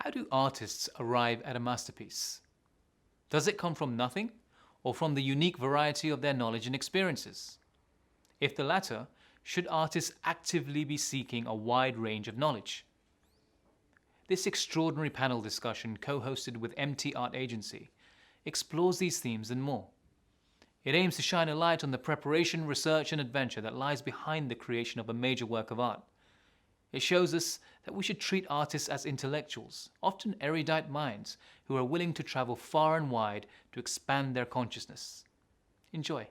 How do artists arrive at a masterpiece? Does it come from nothing, or from the unique variety of their knowledge and experiences? If the latter, should artists actively be seeking a wide range of knowledge? This extraordinary panel discussion, co-hosted with MTArt Agency, explores these themes and more. It aims to shine a light on the preparation, research, and adventure that lies behind the creation of a major work of art. It shows us that we should treat artists as intellectuals, often erudite minds, who are willing to travel far and wide to expand their consciousness. Enjoy.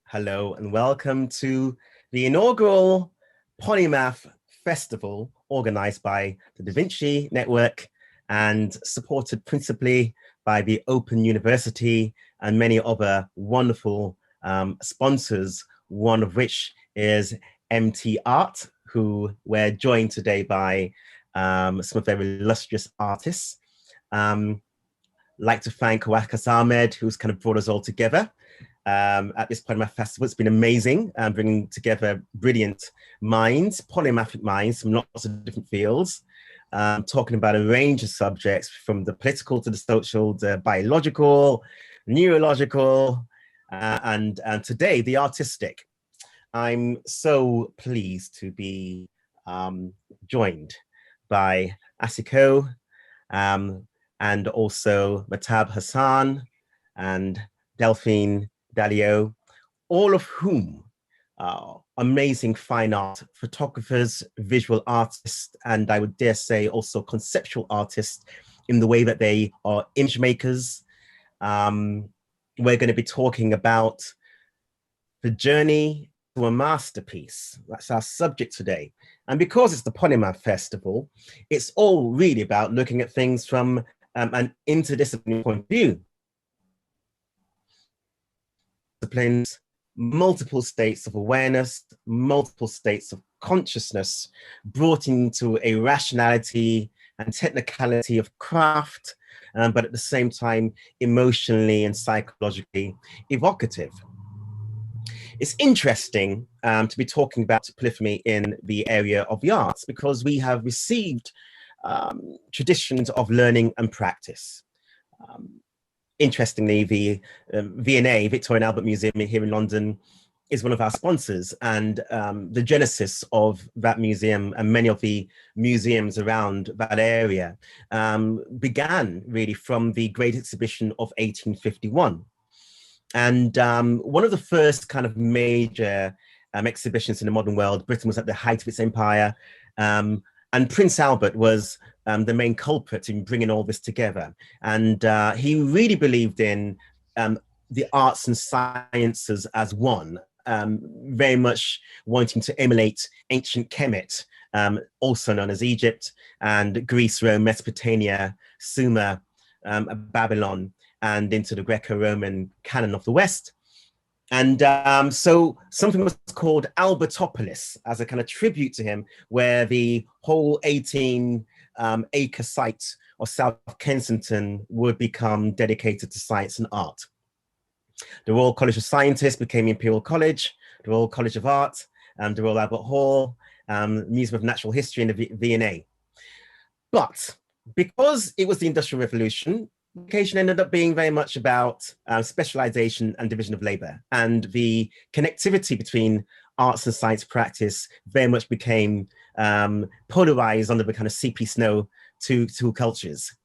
Hello and welcome to the inaugural Polymath Festival organized by the DaVinci Network and supported principally by the Open University and many other wonderful sponsors, one of which is MTArt, who we're joined today by some of their illustrious artists. Like to thank Wakas Ahmed, who's kind of brought us all together at this Polymath Festival. It's been amazing, bringing together brilliant minds, polymathic minds from lots of different fields, talking about a range of subjects from the political to the social, the biological, neurological, and today the artistic. I'm so pleased to be joined by Àsìkò and also Mahtab Hussain and Delphine Diallo, all of whom are amazing fine art photographers, visual artists, and I would dare say also conceptual artists in the way that they are image makers. We're going to be talking about the journey to a masterpiece. That's our subject today. And because it's the Polymath Festival, it's all really about looking at things from an interdisciplinary point of view. Disciplines, multiple states of awareness, multiple states of consciousness brought into a rationality and technicality of craft, but at the same time, emotionally and psychologically evocative. It's interesting to be talking about polyphony in the area of the arts because we have received traditions of learning and practice. Interestingly, the V&A, Victoria and Albert Museum here in London, is one of our sponsors, and the genesis of that museum and many of the museums around that area began really from the Great Exhibition of 1851. And one of the first kind of major exhibitions in the modern world, Britain was at the height of its empire, and Prince Albert was the main culprit in bringing all this together. And he really believed in the arts and sciences as one, very much wanting to emulate ancient Kemet, also known as Egypt, and Greece, Rome, Mesopotamia, Sumer, Babylon, and into the Greco-Roman canon of the West. And so something was called Albertopolis as a kind of tribute to him, where the whole 18-acre site of South Kensington would become dedicated to science and art. The Royal College of Scientists became Imperial College, the Royal College of Art, the Royal Albert Hall, Museum of Natural History, and the V&A. But because it was the Industrial Revolution, education ended up being very much about specialization and division of labor, and the connectivity between arts and science practice very much became polarized under the kind of CP snow two cultures.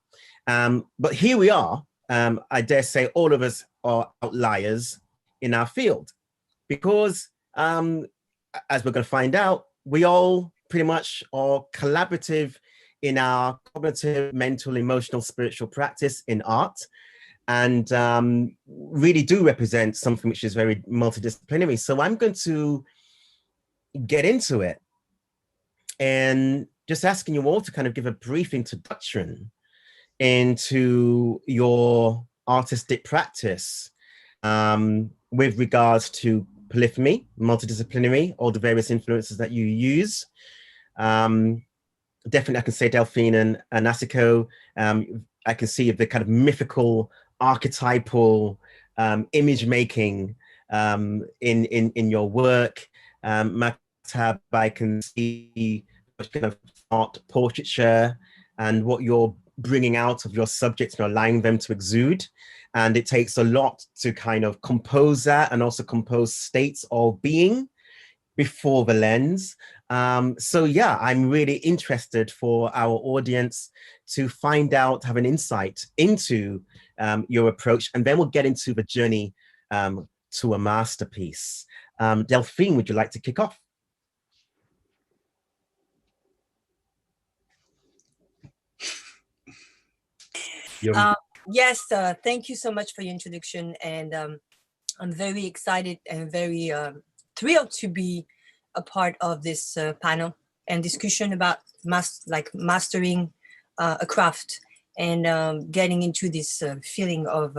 But here we are, I dare say all of us are outliers in our field, because as we're going to find out, we all pretty much are collaborative in our cognitive, mental, emotional, spiritual practice in art, and really do represent something which is very multidisciplinary. So I'm going to get into it and just asking you all to kind of give a brief introduction into your artistic practice with regards to polyphony, multidisciplinary, all the various influences that you use. Definitely, I can say Delphine and Àsìkò. I can see the kind of mythical, archetypal image making in your work. Mahtab, I can see kind of art, portraiture, and what you're bringing out of your subjects and allowing them to exude. And it takes a lot to kind of compose that and also compose states of being before the lens. So yeah, I'm really interested for our audience to find out, have an insight into your approach, and then we'll get into the journey to a masterpiece. Delphine, would you like to kick off? Yes, thank you so much for your introduction, and I'm very excited and very thrilled to be a part of this panel and discussion about mastering a craft and getting into this feeling of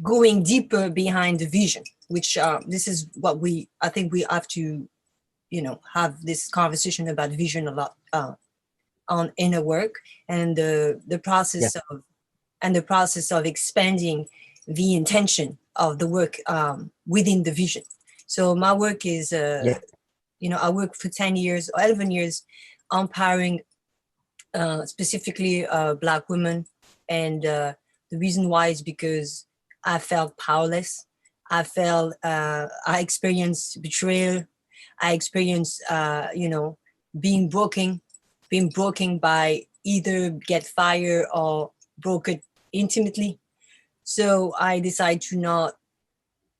going deeper behind the vision, which this is what I think we have to, have this conversation about vision a lot on inner work and the process of the process of expanding the intention of the work within the vision. So my work is, I work for 10 years or 11 years empowering specifically Black women. And the reason why is because I felt powerless. I experienced betrayal. I experienced, being broken by either get fired or broken intimately. So I decided to not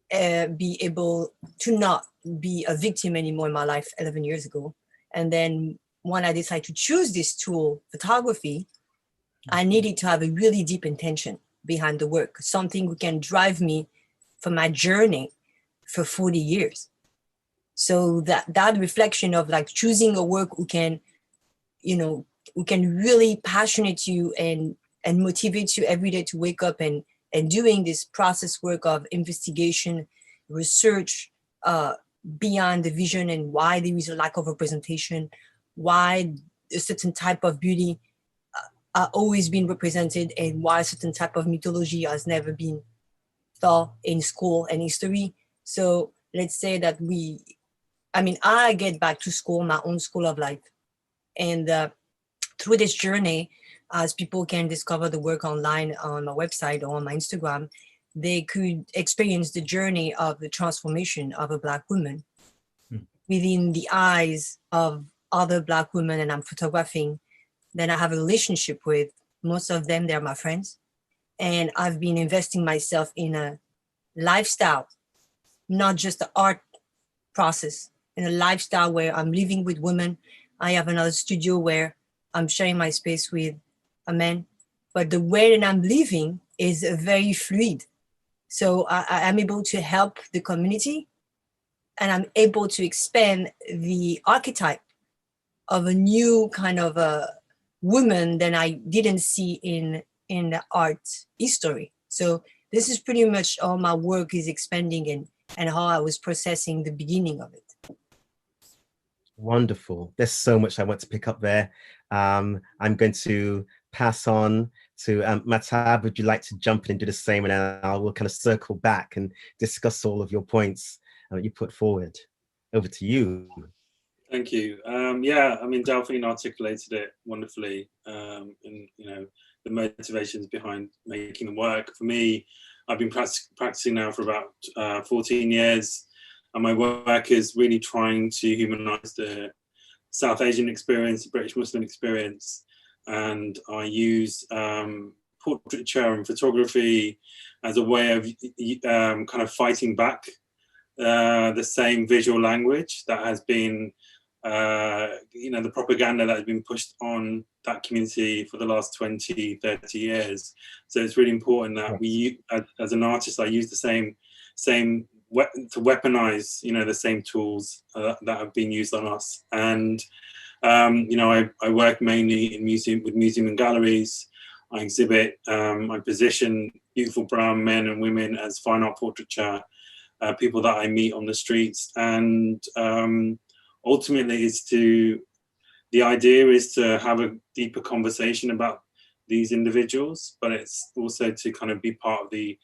be able to not be a victim anymore in my life 11 years ago. And then when I decided to choose this tool, photography, I needed to have a really deep intention behind the work, something who can drive me for my journey for 40 years. So that reflection of like choosing a work who can really passionate you and motivate you every day to wake up and doing this process work of investigation, research beyond the vision and why there is a lack of representation, why a certain type of beauty are always been represented and why a certain type of mythology has never been taught in school and history. So let's say that I get back to school, my own school of life. And through this journey, as people can discover the work online on my website or on my Instagram, they could experience the journey of the transformation of a Black woman within the eyes of other Black women and I'm photographing. Then I have a relationship with. Most of them, they're my friends. And I've been investing myself in a lifestyle, not just the art process, in a lifestyle where I'm living with women. I have another studio where I'm sharing my space with a man, but the way that I'm living is very fluid. So I'm able to help the community and I'm able to expand the archetype of a new kind of a woman that I didn't see in the art history. So this is pretty much all my work is expanding and how I was processing the beginning of it. Wonderful. There's so much I want to pick up there. I'm going to pass on to Mahtab. Would you like to jump in and do the same? And then I will kind of circle back and discuss all of your points that you put forward. Over to you. Thank you. Yeah, I mean, Delphine articulated it wonderfully, and the motivations behind making the work. For me, I've been practicing now for about 14 years, and my work is really trying to humanize the South Asian experience, the British Muslim experience, and I use portraiture and photography as a way of kind of fighting back the same visual language that has been the propaganda that has been pushed on that community for the last 20, 30 years. So it's really important that we, as an artist, I use the same to weaponize, the same tools that have been used on us. And, I work mainly in with museum and galleries. I exhibit, I position beautiful brown men and women as fine art portraiture, people that I meet on the streets. And ultimately the idea is to have a deeper conversation about these individuals, but it's also to kind of be part of the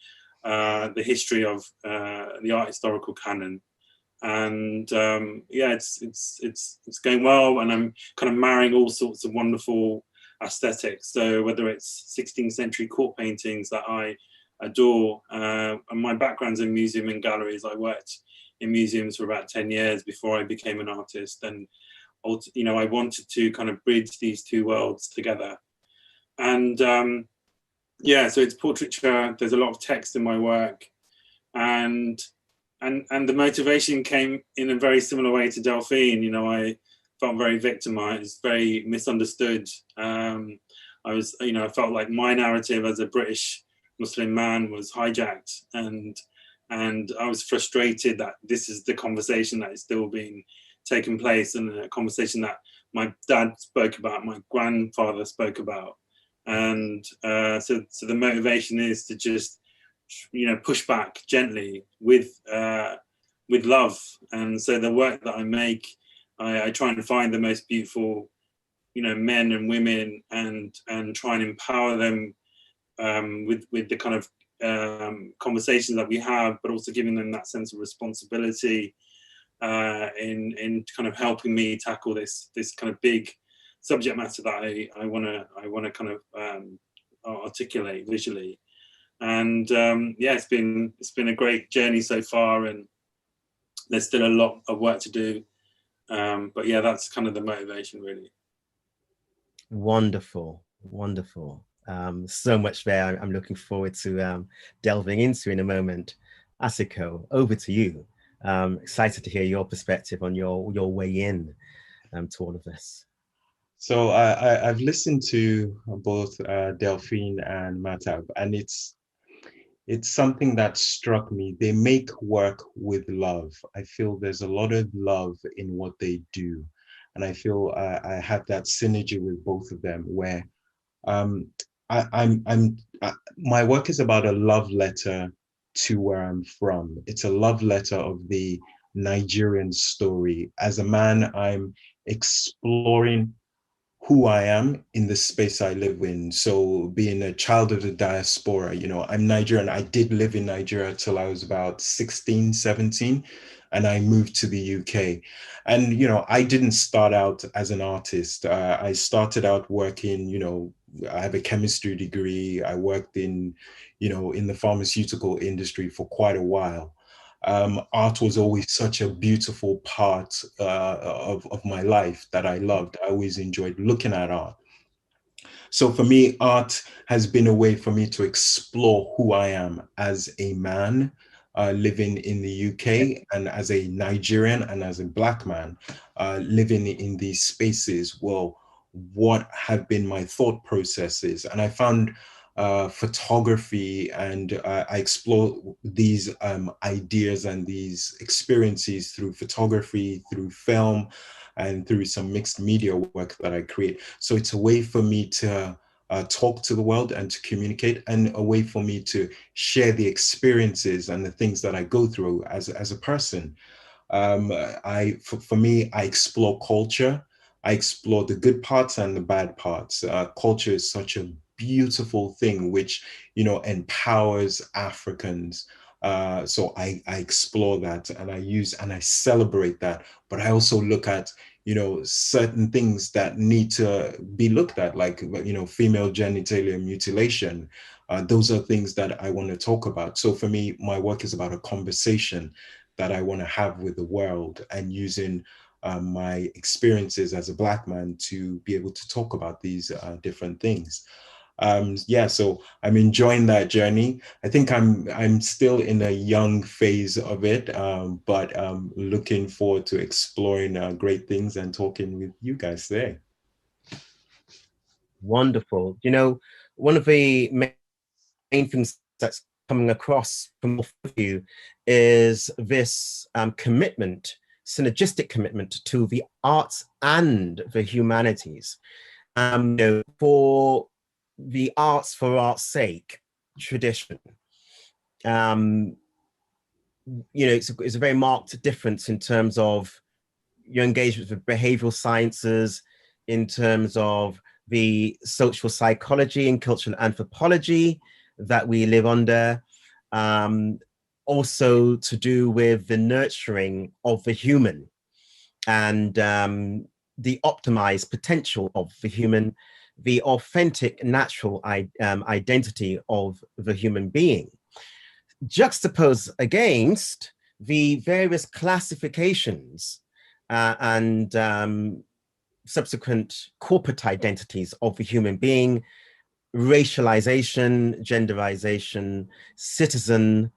history of the art historical canon. And it's going well, and I'm kind of marrying all sorts of wonderful aesthetics. So whether it's 16th century court paintings that I adore, and my background's in museum and galleries. I worked in museums for about 10 years before I became an artist, and you know, I wanted to kind of bridge these two worlds together. And yeah, so it's portraiture. There's a lot of text in my work, and the motivation came in a very similar way to Delphine. You know, I felt very victimized, very misunderstood. I was, you know, I felt like my narrative as a British Muslim man was hijacked, and I was frustrated that this is the conversation that is still being taken place, and a conversation that my dad spoke about, my grandfather spoke about. And so the motivation is to just, you know, push back gently with love. And so the work that I make, I try and find the most beautiful, you know, men and women, and try and empower them with the kind of conversations that we have, but also giving them that sense of responsibility in kind of helping me tackle this kind of big subject matter that I want to kind of articulate visually. And yeah, it's been a great journey so far, and there's still a lot of work to do. But yeah, that's kind of the motivation, really. Wonderful, wonderful. So much there I'm looking forward to delving into in a moment. Àsìkò, over to you. Excited to hear your perspective on your way in to all of this. So I've listened to both Delphine and Mahtab, and it's something that struck me. They make work with love. I feel there's a lot of love in what they do, and I feel I have that synergy with both of them, where my work is about a love letter to where I'm from. It's a love letter of the Nigerian story. As a man, I'm exploring who I am in the space I live in. So being a child of the diaspora, you know, I'm Nigerian. I did live in Nigeria till I was about 16, 17, and I moved to the UK. And, you know, I didn't start out as an artist. I started out working, you know, I have a chemistry degree. I worked in, you know, in the pharmaceutical industry for quite a while. Art was always such a beautiful part of my life that I loved. I always enjoyed looking at art. So for me, art has been a way for me to explore who I am as a man living in the UK, and as a Nigerian and as a Black man living in these spaces. Well, what have been my thought processes? And I found photography, and I explore these ideas and these experiences through photography, through film, and through some mixed media work that I create. So it's a way for me to talk to the world and to communicate, and a way for me to share the experiences and the things that I go through as a person. For me, I explore culture. I explore the good parts and the bad parts. Culture is such a beautiful thing, which, you know, empowers Africans. So I explore that, and I use and I celebrate that. But I also look at, you know, certain things that need to be looked at, like, you know, female genitalia mutilation. Those are things that I want to talk about. So for me, my work is about a conversation that I want to have with the world, and using my experiences as a Black man to be able to talk about these different things. Yeah, so I'm enjoying that journey. I think I'm still in a young phase of it, but looking forward to exploring great things and talking with you guys today. Wonderful. You know, one of the main things that's coming across from both of you is this commitment, synergistic commitment to the arts and the humanities. You know, for the arts for art's sake tradition, you know, it's a very marked difference in terms of your engagement with behavioral sciences, in terms of the social psychology and cultural anthropology that we live under, also to do with the nurturing of the human and the optimized potential of the human, the authentic, natural identity of the human being, juxtaposed against the various classifications and subsequent corporate identities of the human being, racialization, genderization, citizen,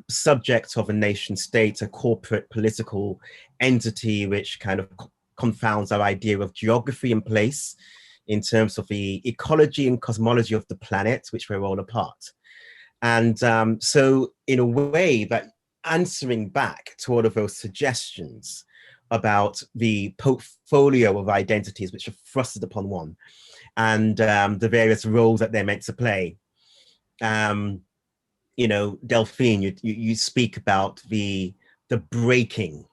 subject of a nation state, a corporate political entity, which kind of confounds our idea of geography and place in terms of the ecology and cosmology of the planet, which we're all a part. And so in a way that answering back to all of those suggestions about the portfolio of identities which are thrusted upon one, and the various roles that they're meant to play. You know, Delphine, you speak about the breaking,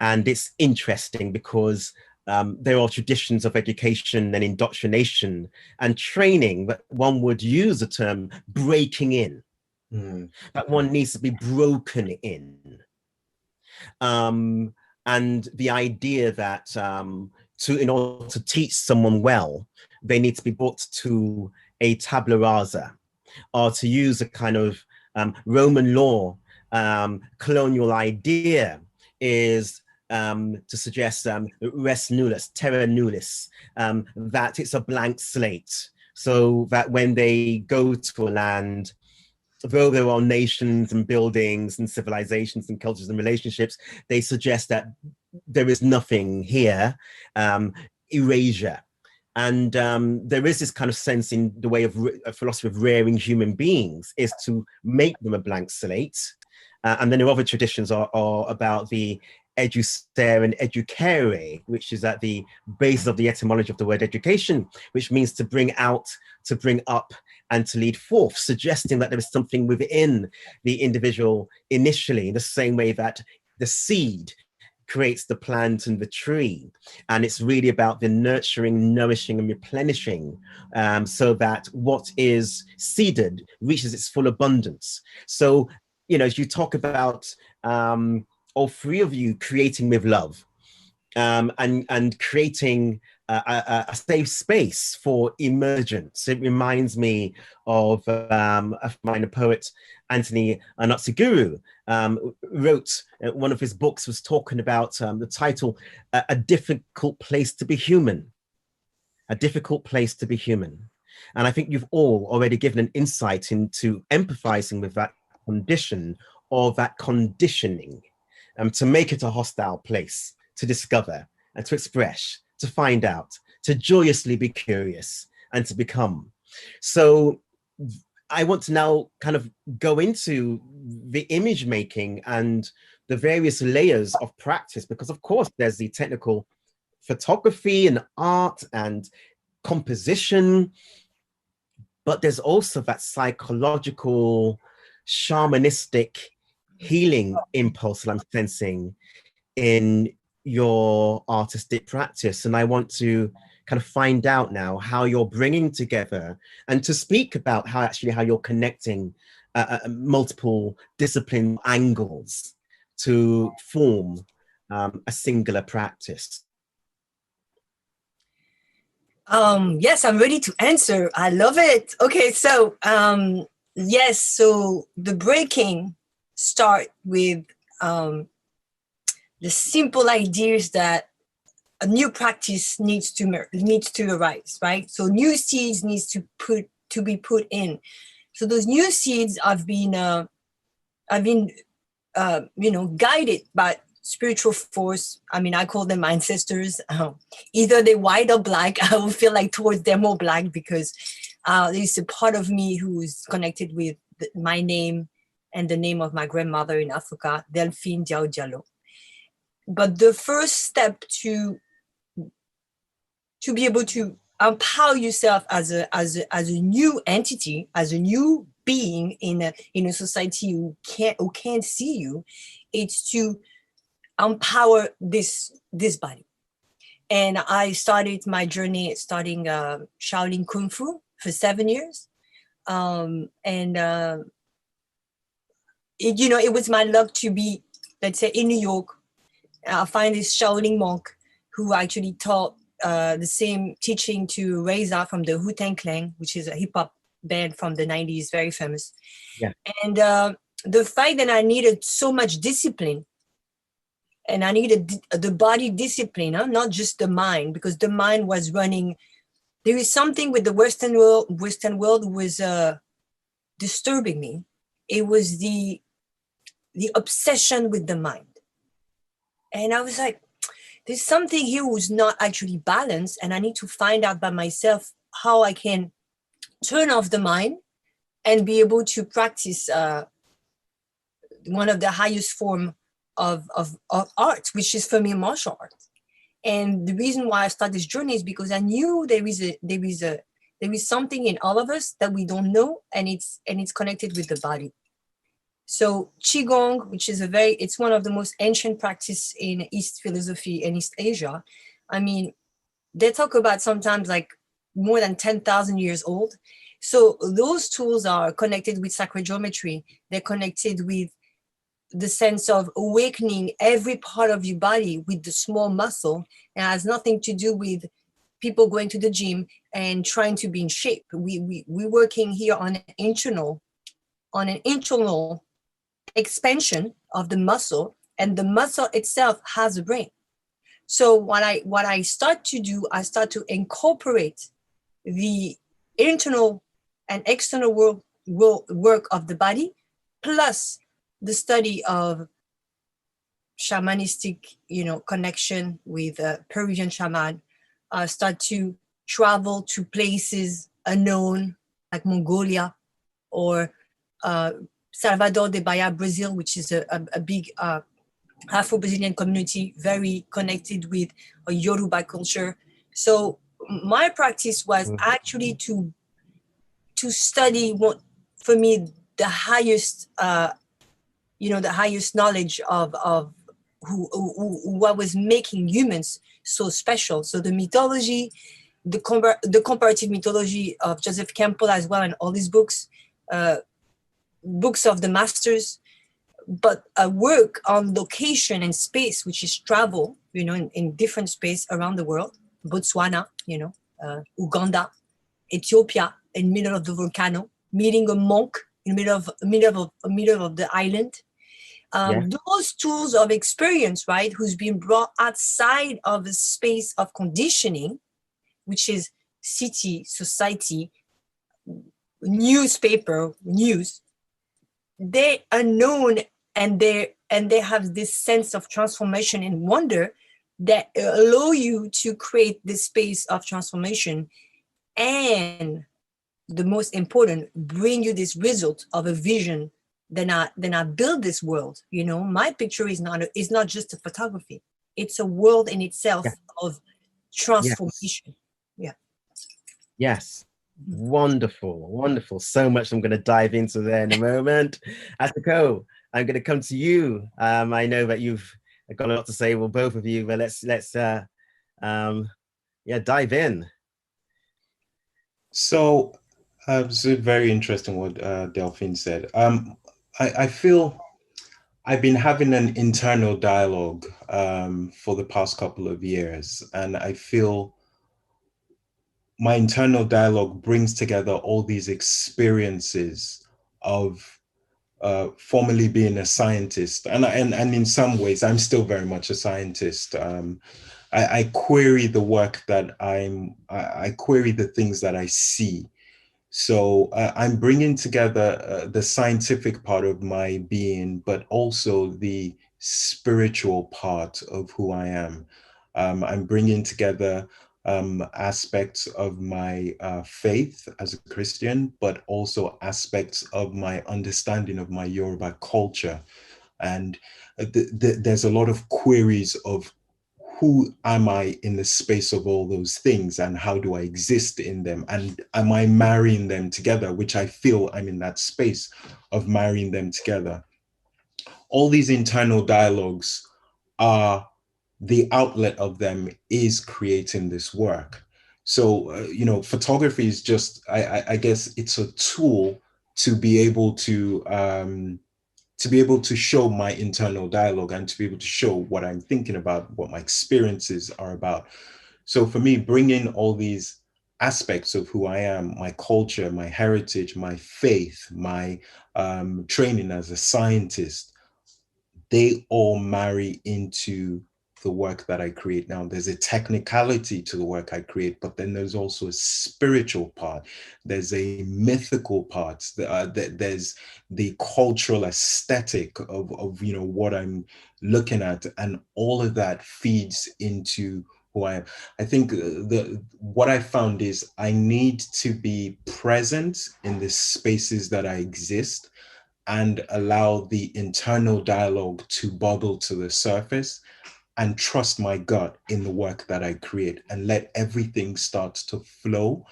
and it's interesting because there are traditions of education and indoctrination and training that one would use the term breaking in, that one needs to be broken in. And the idea that in order to teach someone well, they need to be brought to a tabula rasa, or to use a kind of Roman law colonial idea is to suggest res nullis, terra nullis, that it's a blank slate, so that when they go to a land, though there are nations and buildings and civilizations and cultures and relationships, they suggest that there is nothing here, erasure. And there is this kind of sense in the way of a philosophy of rearing human beings is to make them a blank slate. And then the other traditions are about the educere and educare, which is at the basis of the etymology of the word education, which means to bring out, to bring up, and to lead forth, suggesting that there is something within the individual initially, in the same way that the seed creates the plant and the tree. And it's really about the nurturing, nourishing, and replenishing, so that what is seeded reaches its full abundance. So, you know, as you talk about all three of you creating with love, and creating a safe space for emergence. It reminds me of a minor poet, Anthony Anatsuguru, wrote one of his books, was talking about the title, A Difficult Place to Be Human. A Difficult Place to Be Human. And I think you've all already given an insight into empathizing with that condition, or that conditioning, to make it a hostile place to discover and to express, to find out, to joyously be curious and to become. So I want to now kind of go into the image making and the various layers of practice, because of course there's the technical photography and art and composition, but there's also that psychological, shamanistic healing impulse that I'm sensing in your artistic practice. And I want to kind of find out now how you're bringing together and to speak about how you're connecting multiple discipline angles to form a singular practice. Yes, I'm ready to answer. I love it. Okay, so yes, so the breaking start with the simple ideas that a new practice needs to arise, right? So new seeds needs to be put in. So those new seeds have been guided by spiritual force. I mean, I call them ancestors. Either they're white or black. I will feel like towards them more black, because there's a part of me who's connected with my name and the name of my grandmother in Africa, Delphine Diallo. But the first step to be able to empower yourself as a new entity, as a new being in a society who can't see you, it's to empower this body. And I started my journey studying Shaolin Kung Fu for 7 years, it was my luck to be, let's say, in New York. I find this Shaolin monk who actually taught the same teaching to Reza from the Wu-Tang Clan, which is a hip hop band from the 90s, very famous. Yeah. And the fact that I needed so much discipline, and I needed the body discipline, not just the mind, because the mind was running. There is something with the Western world was disturbing me. It was the obsession with the mind. And I was like, there's something here who's not actually balanced, and I need to find out by myself how I can turn off the mind and be able to practice one of the highest form of art, which is for me martial art. And the reason why I started this journey is because I knew there is something in all of us that we don't know, and it's connected with the body. So Qigong, which is it's one of the most ancient practice in East philosophy and East Asia. I mean, they talk about sometimes like more than 10,000 years old. So those tools are connected with sacred geometry. They're connected with the sense of awakening every part of your body with the small muscle. It has nothing to do with people going to the gym and trying to be in shape. We're working here on an internal expansion of the muscle, and the muscle itself has a brain. So what I start to do, I start to incorporate the internal and external work of the body, plus the study of shamanistic, connection with a Peruvian shaman. Start to travel to places unknown, like Mongolia or Salvador de Bahia, Brazil, which is a big Afro-Brazilian community, very connected with a Yoruba culture. So my practice was actually to study what, for me, the highest, the highest knowledge of what was making humans so special. So the mythology, the comparative mythology of Joseph Campbell as well, and all his books, books of the masters, but a work on location and space, which is travel, in different space around the world. Botswana, Uganda, Ethiopia, in the middle of the volcano, meeting a monk in the middle of the island. Those tools of experience, right, who's been brought outside of a space of conditioning, which is city, society, newspaper, news. They are known, and they have this sense of transformation and wonder that allow you to create this space of transformation, and the most important, bring you this result of a vision. Then I build this world. My picture is not just a photography. It's a world in itself of transformation. Yes. Wonderful. So much I'm going to dive into there in a moment. Àsìkò, I'm going to come to you. I know that you've got a lot to say, well, both of you, but let's dive in. So it's very interesting what Delphine said. I feel I've been having an internal dialogue for the past couple of years, and I feel my internal dialogue brings together all these experiences of formerly being a scientist, and in some ways I'm still very much a scientist. I query the work that I query the things that I see. So I'm bringing together the scientific part of my being, but also the spiritual part of who I am. I'm bringing together aspects of my faith as a Christian, but also aspects of my understanding of my Yoruba culture. And there's a lot of queries of who am I in the space of all those things, and how do I exist in them? And am I marrying them together, which I feel I'm in that space of marrying them together. All these internal dialogues are the outlet of them is creating this work. So, photography is just, I guess it's a tool to be able to show my internal dialogue and to be able to show what I'm thinking about, what my experiences are about. So for me, bringing all these aspects of who I am, my culture, my heritage, my faith, my training as a scientist, they all marry into the work that I create. Now, there's a technicality to the work I create, but then there's also a spiritual part. There's a mythical part. There's the cultural aesthetic of what I'm looking at, and all of that feeds into who I am. I think what I found is I need to be present in the spaces that I exist and allow the internal dialogue to bubble to the surface, and trust my gut in the work that I create and let everything start to flow.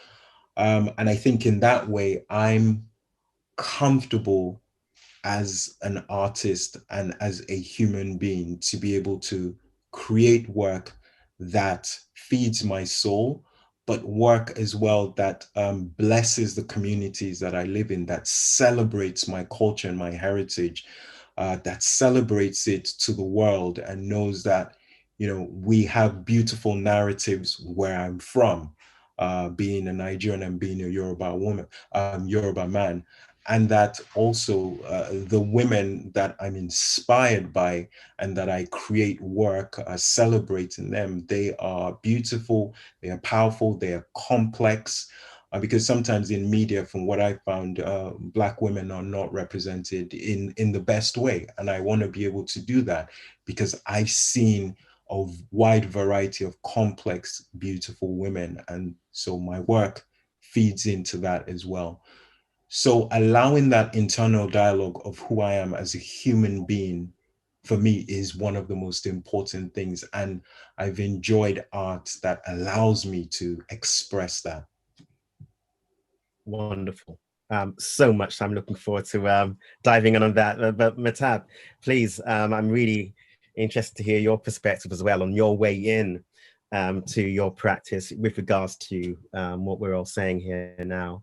And I think in that way, I'm comfortable as an artist and as a human being to be able to create work that feeds my soul, but work as well that blesses the communities that I live in, that celebrates my culture and my heritage, that celebrates it to the world and knows that, we have beautiful narratives where I'm from, being a Nigerian and being a Yoruba man. And that also the women that I'm inspired by and that I create work celebrating them, they are beautiful, they are powerful, they are complex. Because sometimes in media, from what I found, Black women are not represented in the best way. And I want to be able to do that because I've seen a wide variety of complex, beautiful women. And so my work feeds into that as well. So allowing that internal dialogue of who I am as a human being, for me, is one of the most important things. And I've enjoyed art that allows me to express that. Wonderful. So much. I'm looking forward to diving in on that. But Mahtab, please, I'm really interested to hear your perspective as well on your way in to your practice with regards to what we're all saying here now.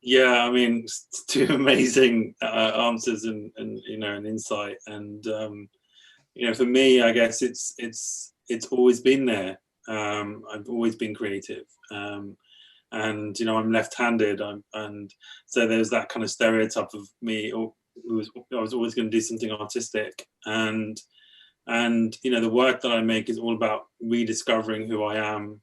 Yeah, I mean, two amazing answers and an insight. And for me, I guess it's always been there. I've always been creative. And I'm left-handed, and so there's that kind of stereotype of me, I was always going to do something artistic, and the work that I make is all about rediscovering who I am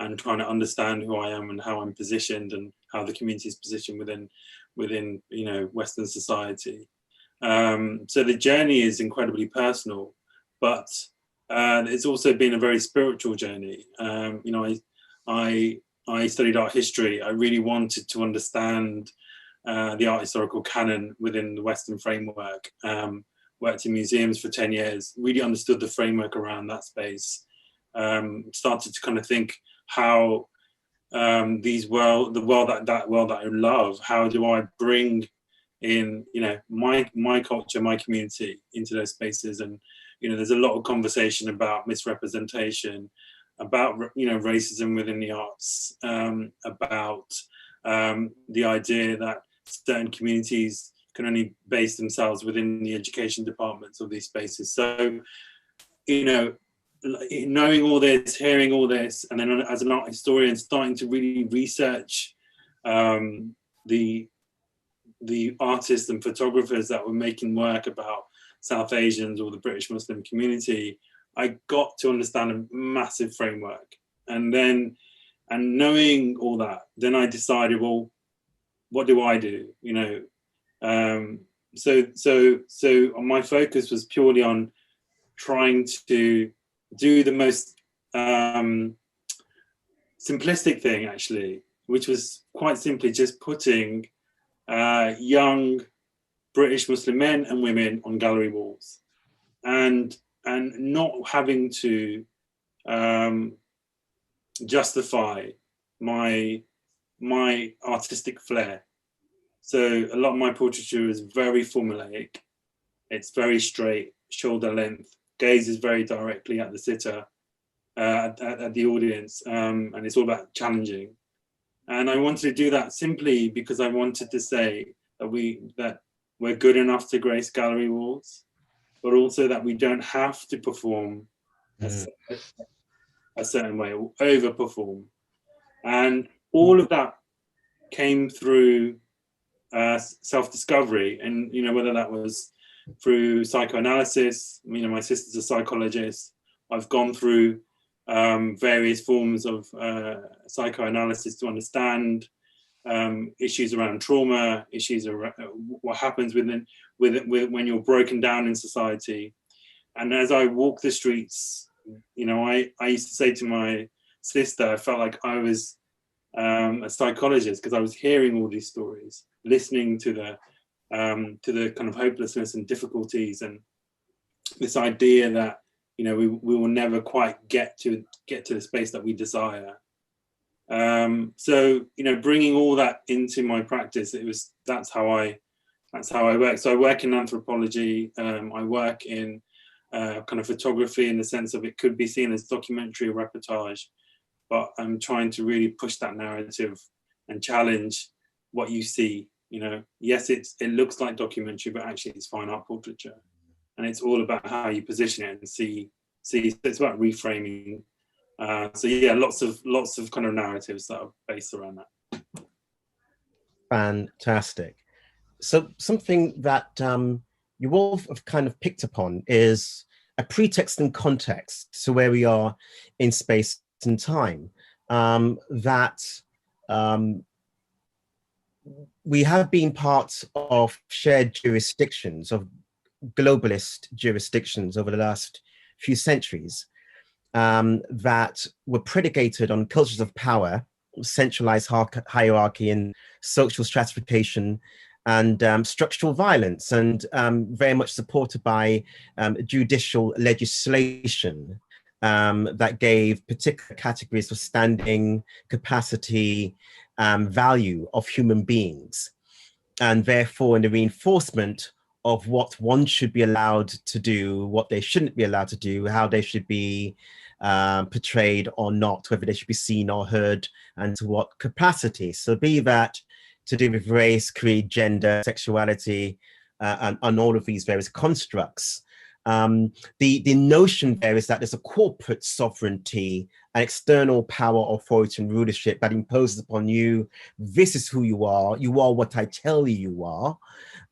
and trying to understand who I am and how I'm positioned and how the community is positioned within Western society. So the journey is incredibly personal, but it's also been a very spiritual journey. I studied art history. I really wanted to understand the art historical canon within the Western framework. Worked in museums for 10 years, really understood the framework around that space. Started to kind of think how the world that I love, how do I bring in my culture, my community into those spaces? And there's a lot of conversation about misrepresentation, about racism within the arts, about the idea that certain communities can only base themselves within the education departments of these spaces. So knowing all this, hearing all this, and then as an art historian starting to really research the artists and photographers that were making work about South Asians or the British Muslim community, I got to understand a massive framework. And knowing all that, then I decided, well, what do I do? So my focus was purely on trying to do the most simplistic thing, actually, which was quite simply just putting young British Muslim men and women on gallery walls, and not having to justify my artistic flair. So a lot of my portraiture is very formulaic. It's very straight, shoulder length, gazes very directly at the sitter, at the audience, and it's all about challenging. And I wanted to do that simply because I wanted to say that we're good enough to grace gallery walls, but also that we don't have to perform a certain way or overperform. And all of that came through self-discovery, and whether that was through psychoanalysis. My sister's a psychologist. I've gone through various forms of psychoanalysis to understand issues around trauma, issues around what happens when you're broken down in society. And as I walk the streets, I used to say to my sister, I felt like I was a psychologist, because I was hearing all these stories, listening to the kind of hopelessness and difficulties, and this idea that we will never quite get to the space that we desire. So bringing all that into my practice, that's how I work. So I work in anthropology. I work in kind of photography, in the sense of it could be seen as documentary or reportage, but I'm trying to really push that narrative and challenge what you see. Yes, it looks like documentary, but actually it's fine art portraiture, and it's all about how you position it and see. It's about reframing. So yeah, lots of kind of narratives that are based around that. Fantastic. So something that you all have kind of picked upon is a pretext and context to where we are in space and time, that we have been part of shared jurisdictions, of globalist jurisdictions over the last few centuries, that were predicated on cultures of power, centralized hierarchy and social stratification, and structural violence, and very much supported by judicial legislation that gave particular categories of standing, capacity, value of human beings, and therefore in the reinforcement of what one should be allowed to do, what they shouldn't be allowed to do, how they should be portrayed or not, whether they should be seen or heard, and to what capacity. So be that to do with race, creed, gender, sexuality, and all of these various constructs. The notion there is that there's a corporate sovereignty, an external power, authority, and rulership that imposes upon you. This is who you are what I tell you are,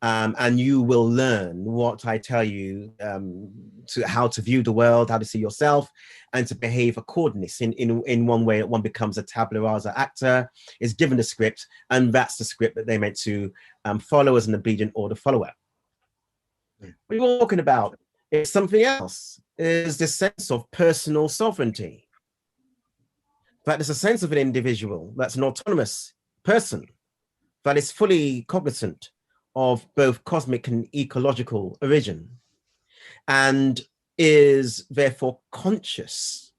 and you will learn what I tell you, to how to view the world, how to see yourself, and to behave accordingly. In one way, one becomes a tabula rasa actor, is given the script, and that's the script that they're meant to follow as an obedient order follower. What you're talking about is something else, is this sense of personal sovereignty. That is a sense of an individual that's an autonomous person that is fully cognizant of both cosmic and ecological origin, and is therefore conscious.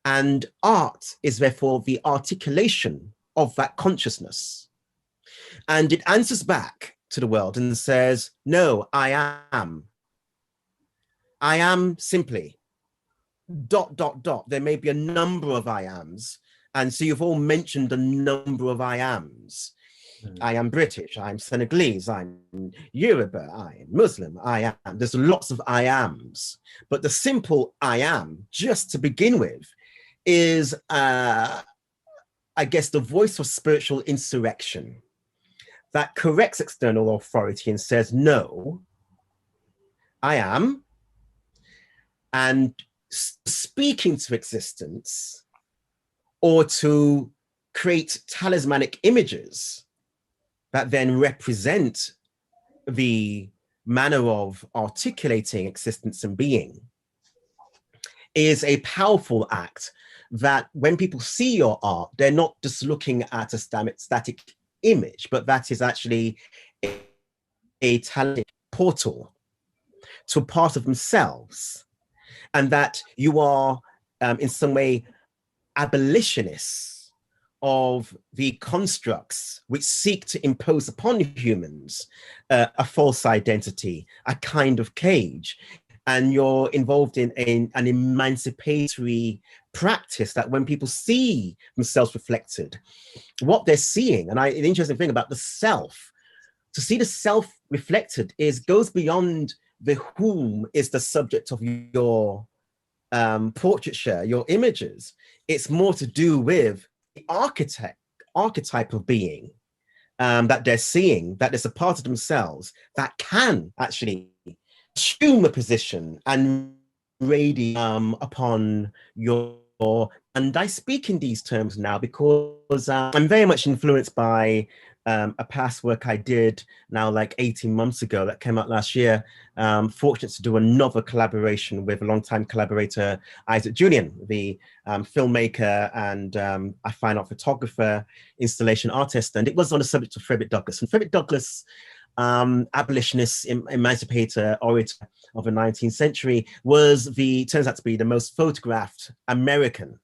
And art is therefore the articulation of that consciousness. And it answers back to the world and says, no, I am. I am simply ... There may be a number of I ams. And so you've all mentioned a number of I ams. I am British, I'm Senegalese, I'm Yoruba, I am Muslim, I am. There's lots of I ams. But the simple I am, just to begin with, is, I guess, the voice of spiritual insurrection that corrects external authority and says, no, I am. And speaking to existence, or to create talismanic images that then represent the manner of articulating existence and being, is a powerful act that when people see your art, they're not just looking at a static image, but that is actually a talismanic portal to a part of themselves. And that you are, in some way, abolitionists of the constructs which seek to impose upon humans a false identity, a kind of cage. And you're involved in an emancipatory practice that when people see themselves reflected, what they're seeing, and the interesting thing about the self, to see the self reflected goes beyond the whom is the subject of your portraiture, your images, it's more to do with the archetype of being that they're seeing, that there's a part of themselves that can actually assume a position and radiate upon your. And I speak in these terms now because I'm very much influenced by a past work I did now like 18 months ago that came out last year. Fortunate to do another collaboration with a longtime collaborator, Isaac Julian, the filmmaker and I fine art photographer, installation artist. And it was on the subject of Frederick Douglass. And Frederick Douglass, abolitionist, emancipator, orator of the 19th century, turns out to be the most photographed American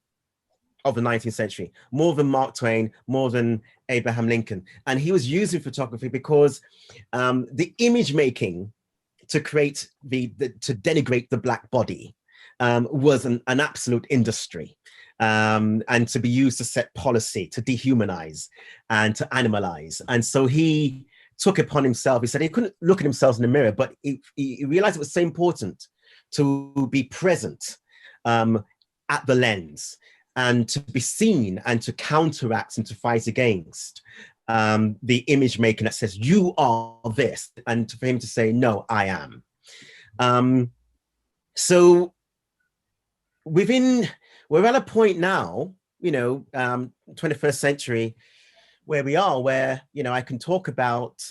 of the 19th century, more than Mark Twain, more than Abraham Lincoln. And he was using photography because the image making to create to denigrate the Black body was an absolute industry, and to be used to set policy, to dehumanize and to animalize. And so he took upon himself, he said he couldn't look at himself in the mirror, but he realized it was so important to be present at the lens, and to be seen and to counteract and to fight against the image making that says, you are this, and for him to say, no, I am. So we're at a point now, 21st century, where we are, where, I can talk about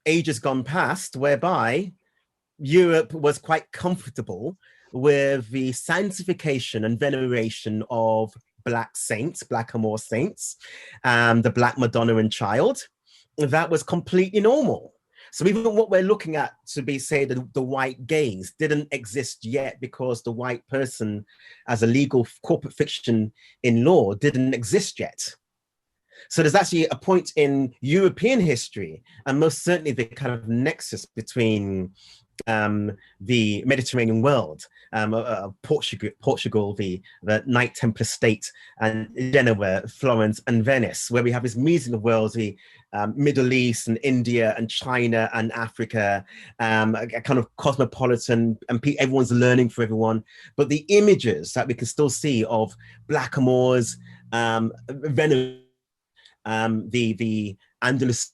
ages gone past, whereby Europe was quite comfortable with the sanctification and veneration of Black saints, Blackamoor saints, the Black Madonna and Child. That was completely normal. So even what we're looking at to be, say, the white gaze didn't exist yet, because the white person as a legal corporate fiction in law didn't exist yet. So there's actually a point in European history, and most certainly the kind of nexus between the Mediterranean world, Portugal, the Knight Templar state, and Genoa, Florence, and Venice, where we have this meeting of worlds, the Middle East and India and China and Africa, a kind of cosmopolitan, and everyone's learning for everyone. But the images that we can still see of Blackamoors, Venice, the Andalusia,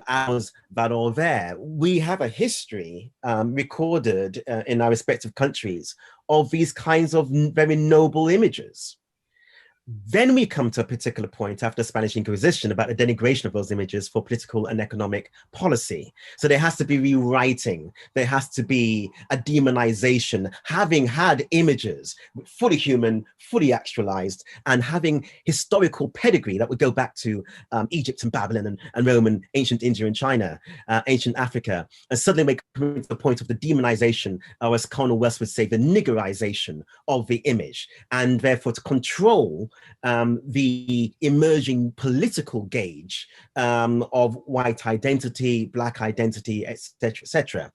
hours that are there. We have a history recorded in our respective countries of these kinds of very noble images. Then we come to a particular point after the Spanish Inquisition about the denigration of those images for political and economic policy. So there has to be rewriting. There has to be a demonization, having had images fully human, fully actualized, and having historical pedigree that would go back to Egypt and Babylon and Rome and ancient India and China, ancient Africa. And suddenly we come to the point of the demonization, or as Colonel West would say, the niggerization of the image, and therefore to control the emerging political gauge of white identity, Black identity, etc., etc.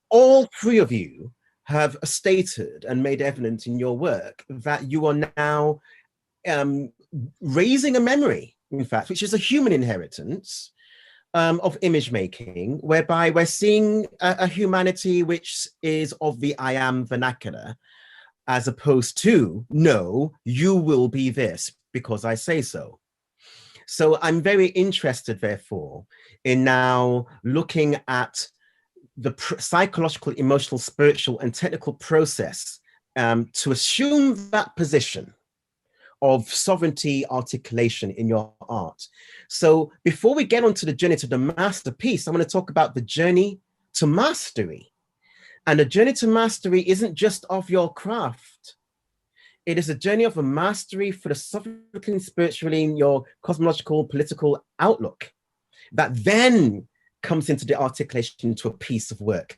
All three of you have stated and made evident in your work that you are now raising a memory, in fact, which is a human inheritance of image making, whereby we're seeing a humanity which is of the I am vernacular, as opposed to, no, you will be this because I say so. So I'm very interested, therefore, in now looking at the psychological, emotional, spiritual, and technical process to assume that position of sovereignty articulation in your art. So before we get onto the journey to the masterpiece, I want to talk about the journey to mastery. And the journey to mastery isn't just of your craft. It is a journey of a mastery for the sovereignty spiritually in your cosmological, political outlook that then comes into the articulation into a piece of work.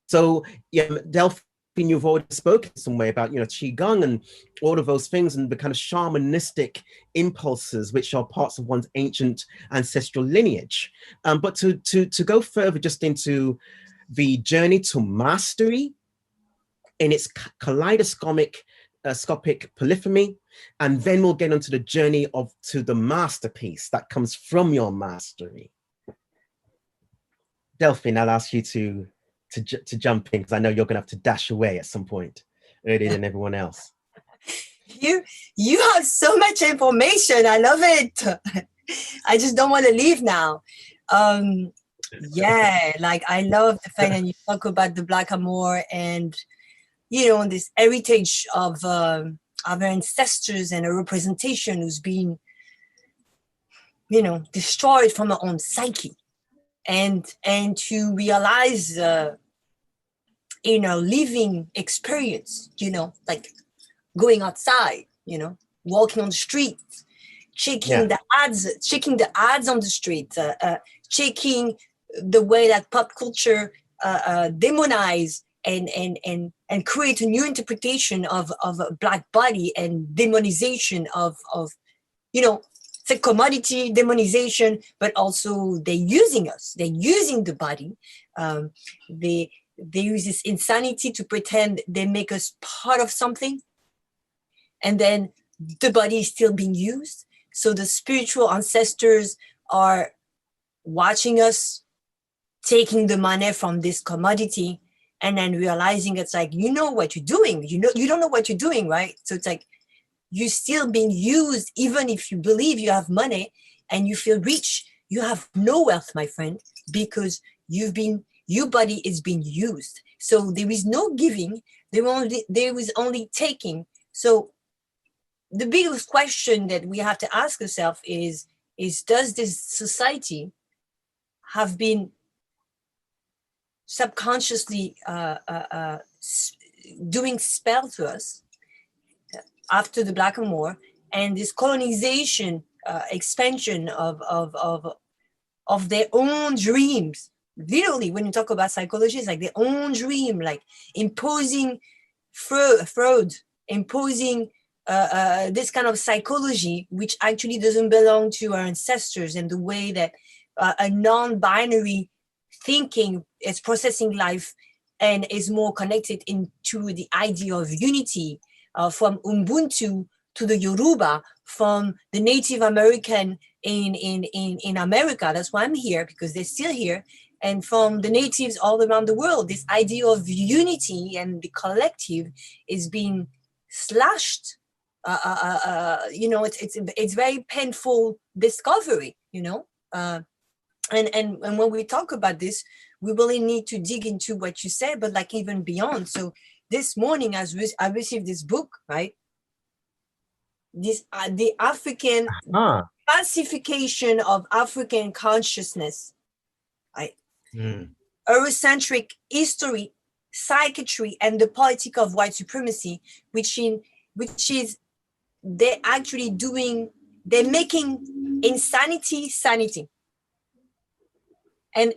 So Delphine, you've already spoken some way about, Qigong and all of those things and the kind of shamanistic impulses, which are parts of one's ancient ancestral lineage. But to go further just into the journey to mastery in its kaleidoscopic polyphony, and then we'll get into the journey to the masterpiece that comes from your mastery. Delphine, I'll ask you to to jump in, because I know you're going to have to dash away at some point earlier than everyone else. You have so much information. I love it. I just don't want to leave now. Yeah, like I love the fact that you talk about the Black Amour and, you know, this heritage of our ancestors and a representation who's been, you know, destroyed from our own psyche, and to realize, you know, living experience, you know, like going outside, you know, walking on the street, checking the ads on the street, checking the way that pop culture demonize and create a new interpretation of a Black body, and demonization of you know, it's a commodity demonization, but also they're using us, they're using the body. They use this insanity to pretend they make us part of something, and then the body is still being used. So the spiritual ancestors are watching us taking the money from this commodity, and then realizing it's like, you know what you're doing, you don't know what you're doing, right? So it's like you're still being used. Even if you believe you have money and you feel rich, you have no wealth, my friend, because your body is being used. So there is no giving, there is only taking. So the biggest question that we have to ask ourselves is does this society have been subconsciously doing spell to us after the Black Amour, and this colonization, expansion of their own dreams? Literally, when you talk about psychology, it's like their own dream, like imposing fraud, imposing this kind of psychology, which actually doesn't belong to our ancestors, and the way that a non-binary thinking is processing life and is more connected into the idea of unity, from Ubuntu to the Yoruba, from the Native American in America. That's why I'm here, because they're still here. And from the natives all around the world, this idea of unity and the collective is being slashed. You know, it's very painful discovery, you know. And when we talk about this, we really need to dig into what you said, but like even beyond. So this morning, as I received this book, right? This the African classification of African consciousness, right? Eurocentric history, psychiatry, and the politics of white supremacy, which is they're actually they're making insanity sanity. And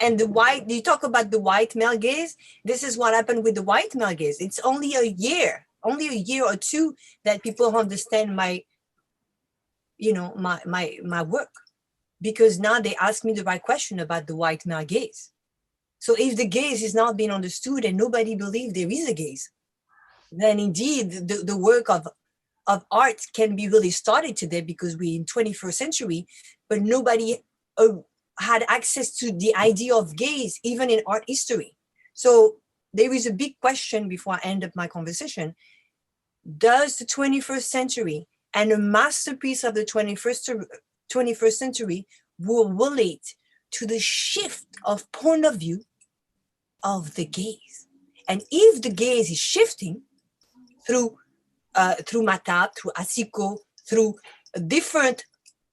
you talk about the white male gaze. This is what happened with the white male gaze. It's only a year or two that people understand my work, because now they ask me the right question about the white male gaze. So if the gaze is not being understood and nobody believes there is a gaze, then indeed the work of art can be really started today, because we're in 21st century, but nobody had access to the idea of gaze, even in art history. So there is a big question before I end up my conversation. Does the 21st century and a masterpiece of the 21st century will relate to the shift of point of view of the gaze? And if the gaze is shifting through Mahtab, through Àsìkò, through different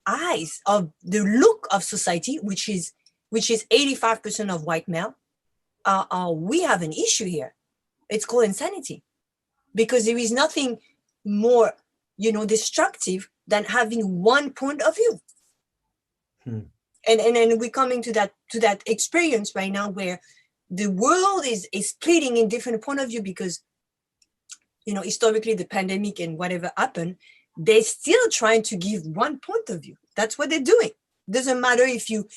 eyes of the look of society, which is 85% of white male, we have an issue here. It's called insanity, because there is nothing more, destructive than having one point of view. And we're coming to that experience right now where the world is splitting in different point of view, because historically the pandemic and whatever happened, they're still trying to give one point of view. That's what they're doing. Doesn't matter if you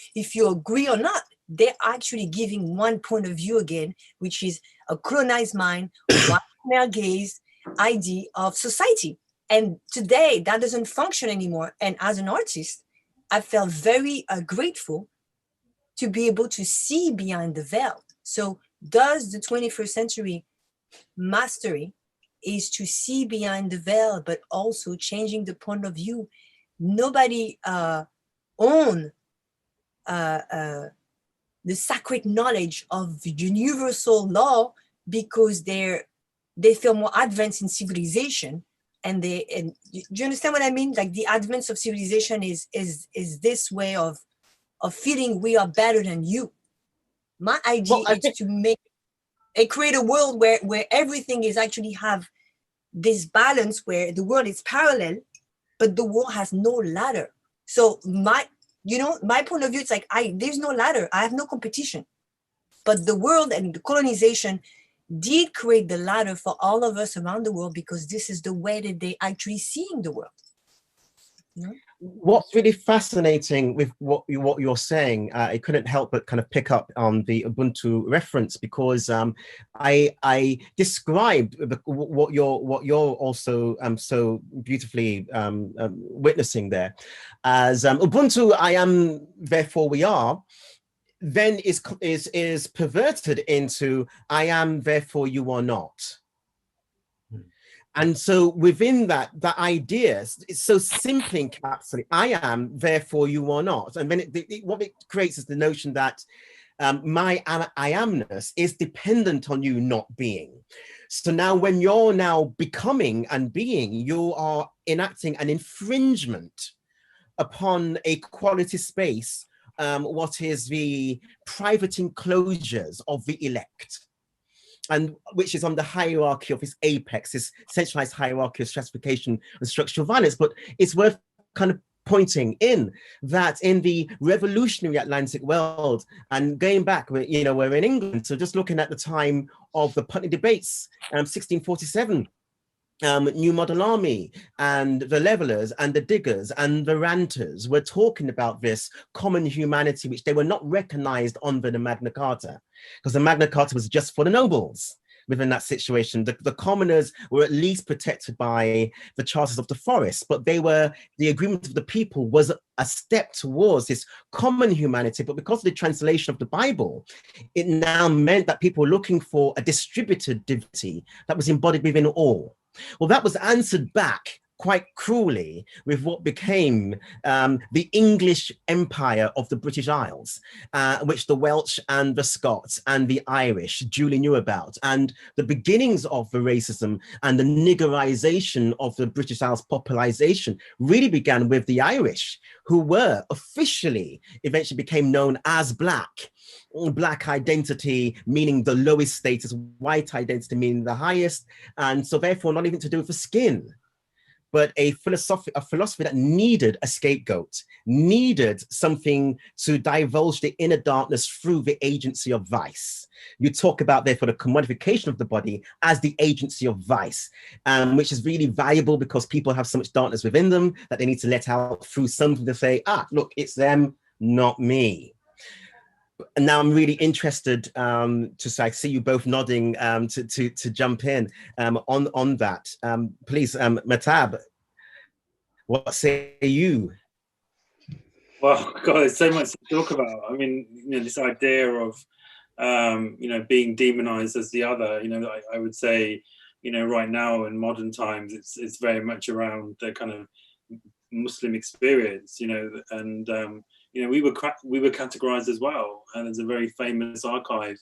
agree or not. They're actually giving one point of view again, which is a colonized mind, white male gaze idea of society. And today that doesn't function anymore. And as an artist, I felt very grateful to be able to see behind the veil. So does the 21st century mastery is to see behind the veil, but also changing the point of view. Nobody own the sacred knowledge of the universal law because they feel more advanced in civilization, and do you understand what I mean? Like the advance of civilization is this way of feeling we are better than you. My idea is to create a world where everything is actually have this balance, where the world is parallel, but the world has no ladder. So my point of view, it's like there's no ladder. I have no competition. But the world and the colonization did create the ladder for all of us around the world, because this is the way that they actually seeing the world. What's really fascinating with what you're saying, I couldn't help but kind of pick up on the Ubuntu reference, because I described what you're also so beautifully witnessing there as Ubuntu. I am, therefore we are. Then is perverted into I am, therefore you are not. And so within that idea, it's so simply encapsulated, I am, therefore you are not. And then what it creates is the notion that my I amness is dependent on you not being. So now when you're now becoming and being, you are enacting an infringement upon a quality space, what is the private enclosures of the elect, and which is on the hierarchy of its apex, this centralized hierarchy of stratification and structural violence. But it's worth kind of pointing in that in the revolutionary Atlantic world, and going back, we're in England, so just looking at the time of the Putney debates, 1647, New Model Army and the Levelers and the Diggers and the Ranters were talking about this common humanity, which they were not recognized under the Magna Carta, because the Magna Carta was just for the nobles. Within that situation, the commoners were at least protected by the charters of the forest, but the agreement of the people was a step towards this common humanity. But because of the translation of the Bible, it now meant that people were looking for a distributed divinity that was embodied within all. Well, that was answered back quite cruelly with what became the English Empire of the British Isles, which the Welsh and the Scots and the Irish duly knew about. And the beginnings of the racism and the niggerization of the British Isles population really began with the Irish, who were officially eventually became known as Black. Black identity meaning the lowest status, white identity meaning the highest, and so therefore not even to do with the skin, but a philosophy that needed a scapegoat, needed something to divulge the inner darkness through the agency of vice. You talk about, therefore, the commodification of the body as the agency of vice, which is really valuable because people have so much darkness within them that they need to let out through something to say, look, it's them, not me. And now I'm really interested to say, I see you both nodding to jump in on that. Please, Mahtab, what say you? Well, God, there's so much to talk about. I mean, this idea of being demonized as the other. I would say, right now in modern times, it's very much around the kind of Muslim experience. And we were categorized as well. And there's a very famous archive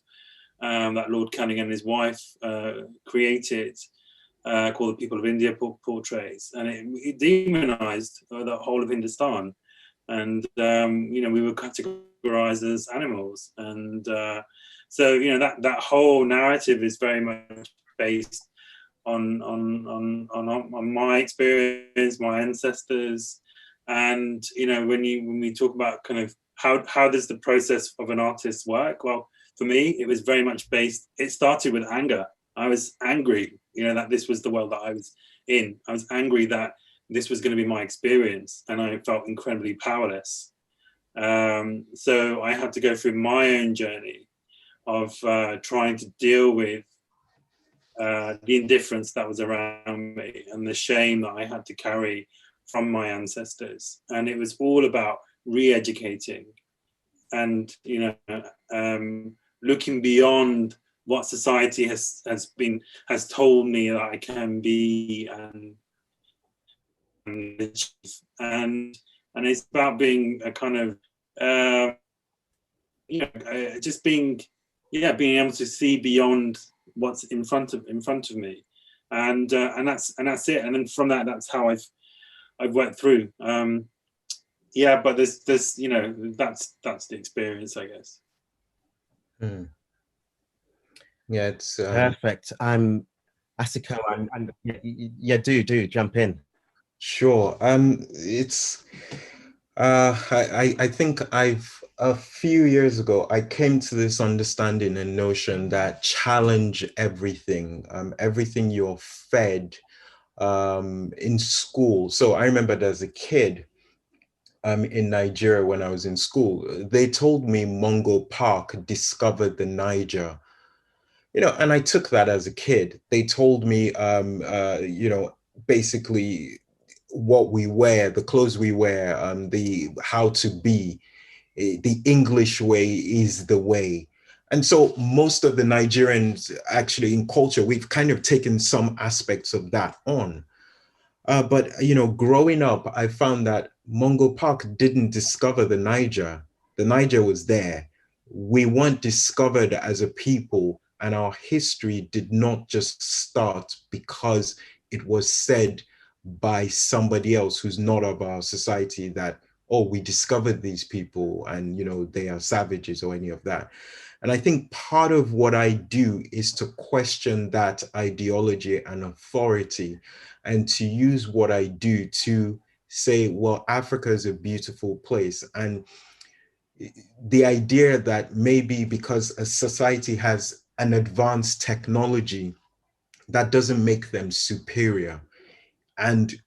that Lord Canning and his wife created called The People of India Portraits. And it demonized the whole of Hindustan. And, we were categorized as animals. And so, that whole narrative is very much based on my experience, my ancestors. And when we talk about kind of how does the process of an artist work? Well, for me, it was very much based. It started with anger. I was angry, that this was the world that I was in. I was angry that this was going to be my experience, and I felt incredibly powerless. So I had to go through my own journey of trying to deal with the indifference that was around me and the shame that I had to carry from my ancestors. And it was all about re-educating and looking beyond what society has told me that I can be and it's about being a kind of just being able to see beyond what's in front of me, and that's it. And then from that's how I've worked through. But there's that's the experience, I guess. Yeah, it's perfect. Àsìkò, and yeah, do jump in. Sure. It's I think a few years ago I came to this understanding and notion that challenge everything, everything you're fed in school. So I remembered as a kid in Nigeria when I was in school, they told me Mungo Park discovered the Niger. And I took that as a kid. They told me, basically what we wear, the clothes we wear, the how to be, the English way is the way. And so most of the Nigerians actually in culture, we've kind of taken some aspects of that on. But growing up, I found that Mungo Park didn't discover the Niger. The Niger was there. We weren't discovered as a people, and our history did not just start because it was said by somebody else who's not of our society that, oh, we discovered these people and they are savages or any of that. And I think part of what I do is to question that ideology and authority, and to use what I do to say, well, Africa is a beautiful place. And the idea that maybe because a society has an advanced technology, that doesn't make them superior. And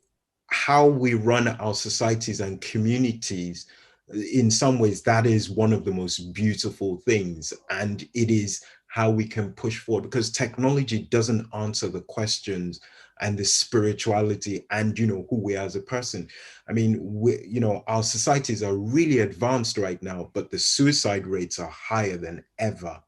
how we run our societies and communities, in some ways, that is one of the most beautiful things. And it is how we can push forward, because technology doesn't answer the questions and the spirituality and who we are as a person. I mean, our societies are really advanced right now, but the suicide rates are higher than ever.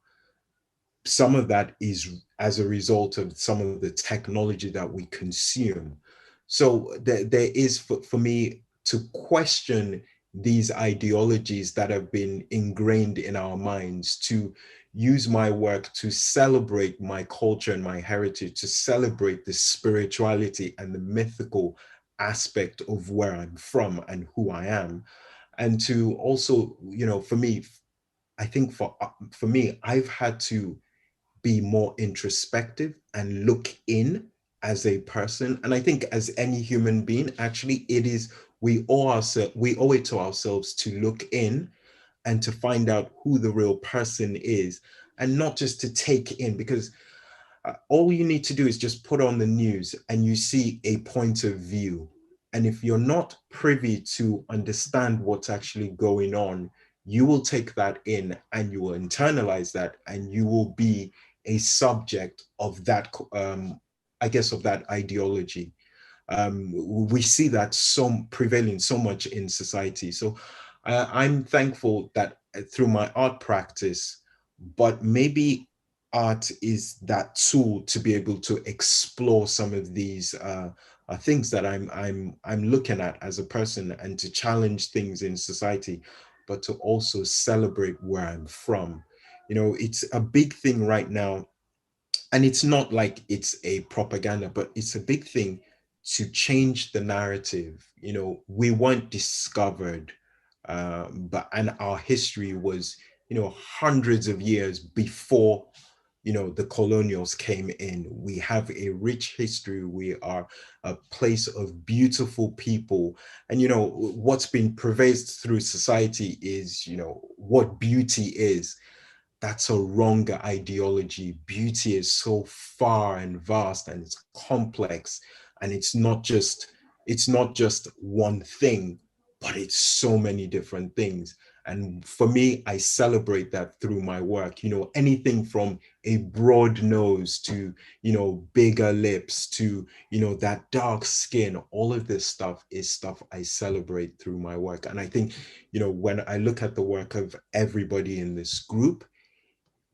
Some of that is as a result of some of the technology that we consume. So there is, for me, to question these ideologies that have been ingrained in our minds, to use my work to celebrate my culture and my heritage, to celebrate the spirituality and the mythical aspect of where I'm from and who I am. And to also, for me, I think for me, I've had to be more introspective and look in as a person. And I think as any human being, actually, we owe it to ourselves to look in and to find out who the real person is, and not just to take in, because all you need to do is just put on the news and you see a point of view. And if you're not privy to understand what's actually going on, you will take that in and you will internalize that, and you will be a subject of that, of that ideology. We see that prevailing so much in society. So I'm thankful that through my art practice, but maybe art is that tool to be able to explore some of these things that I'm looking at as a person, and to challenge things in society, but to also celebrate where I'm from. It's a big thing right now, and it's not like it's a propaganda, but it's a big thing to change the narrative. We weren't discovered, and our history was, hundreds of years before, the colonials came in. We have a rich history. We are a place of beautiful people. And, what's been pervaded through society is, what beauty is. That's a wrong ideology. Beauty is so far and vast, and it's complex, and it's not just one thing, but it's so many different things. And for me, I celebrate that through my work. Anything from a broad nose to, bigger lips to, that dark skin, all of this stuff is stuff I celebrate through my work. And I think, when I look at the work of everybody in this group,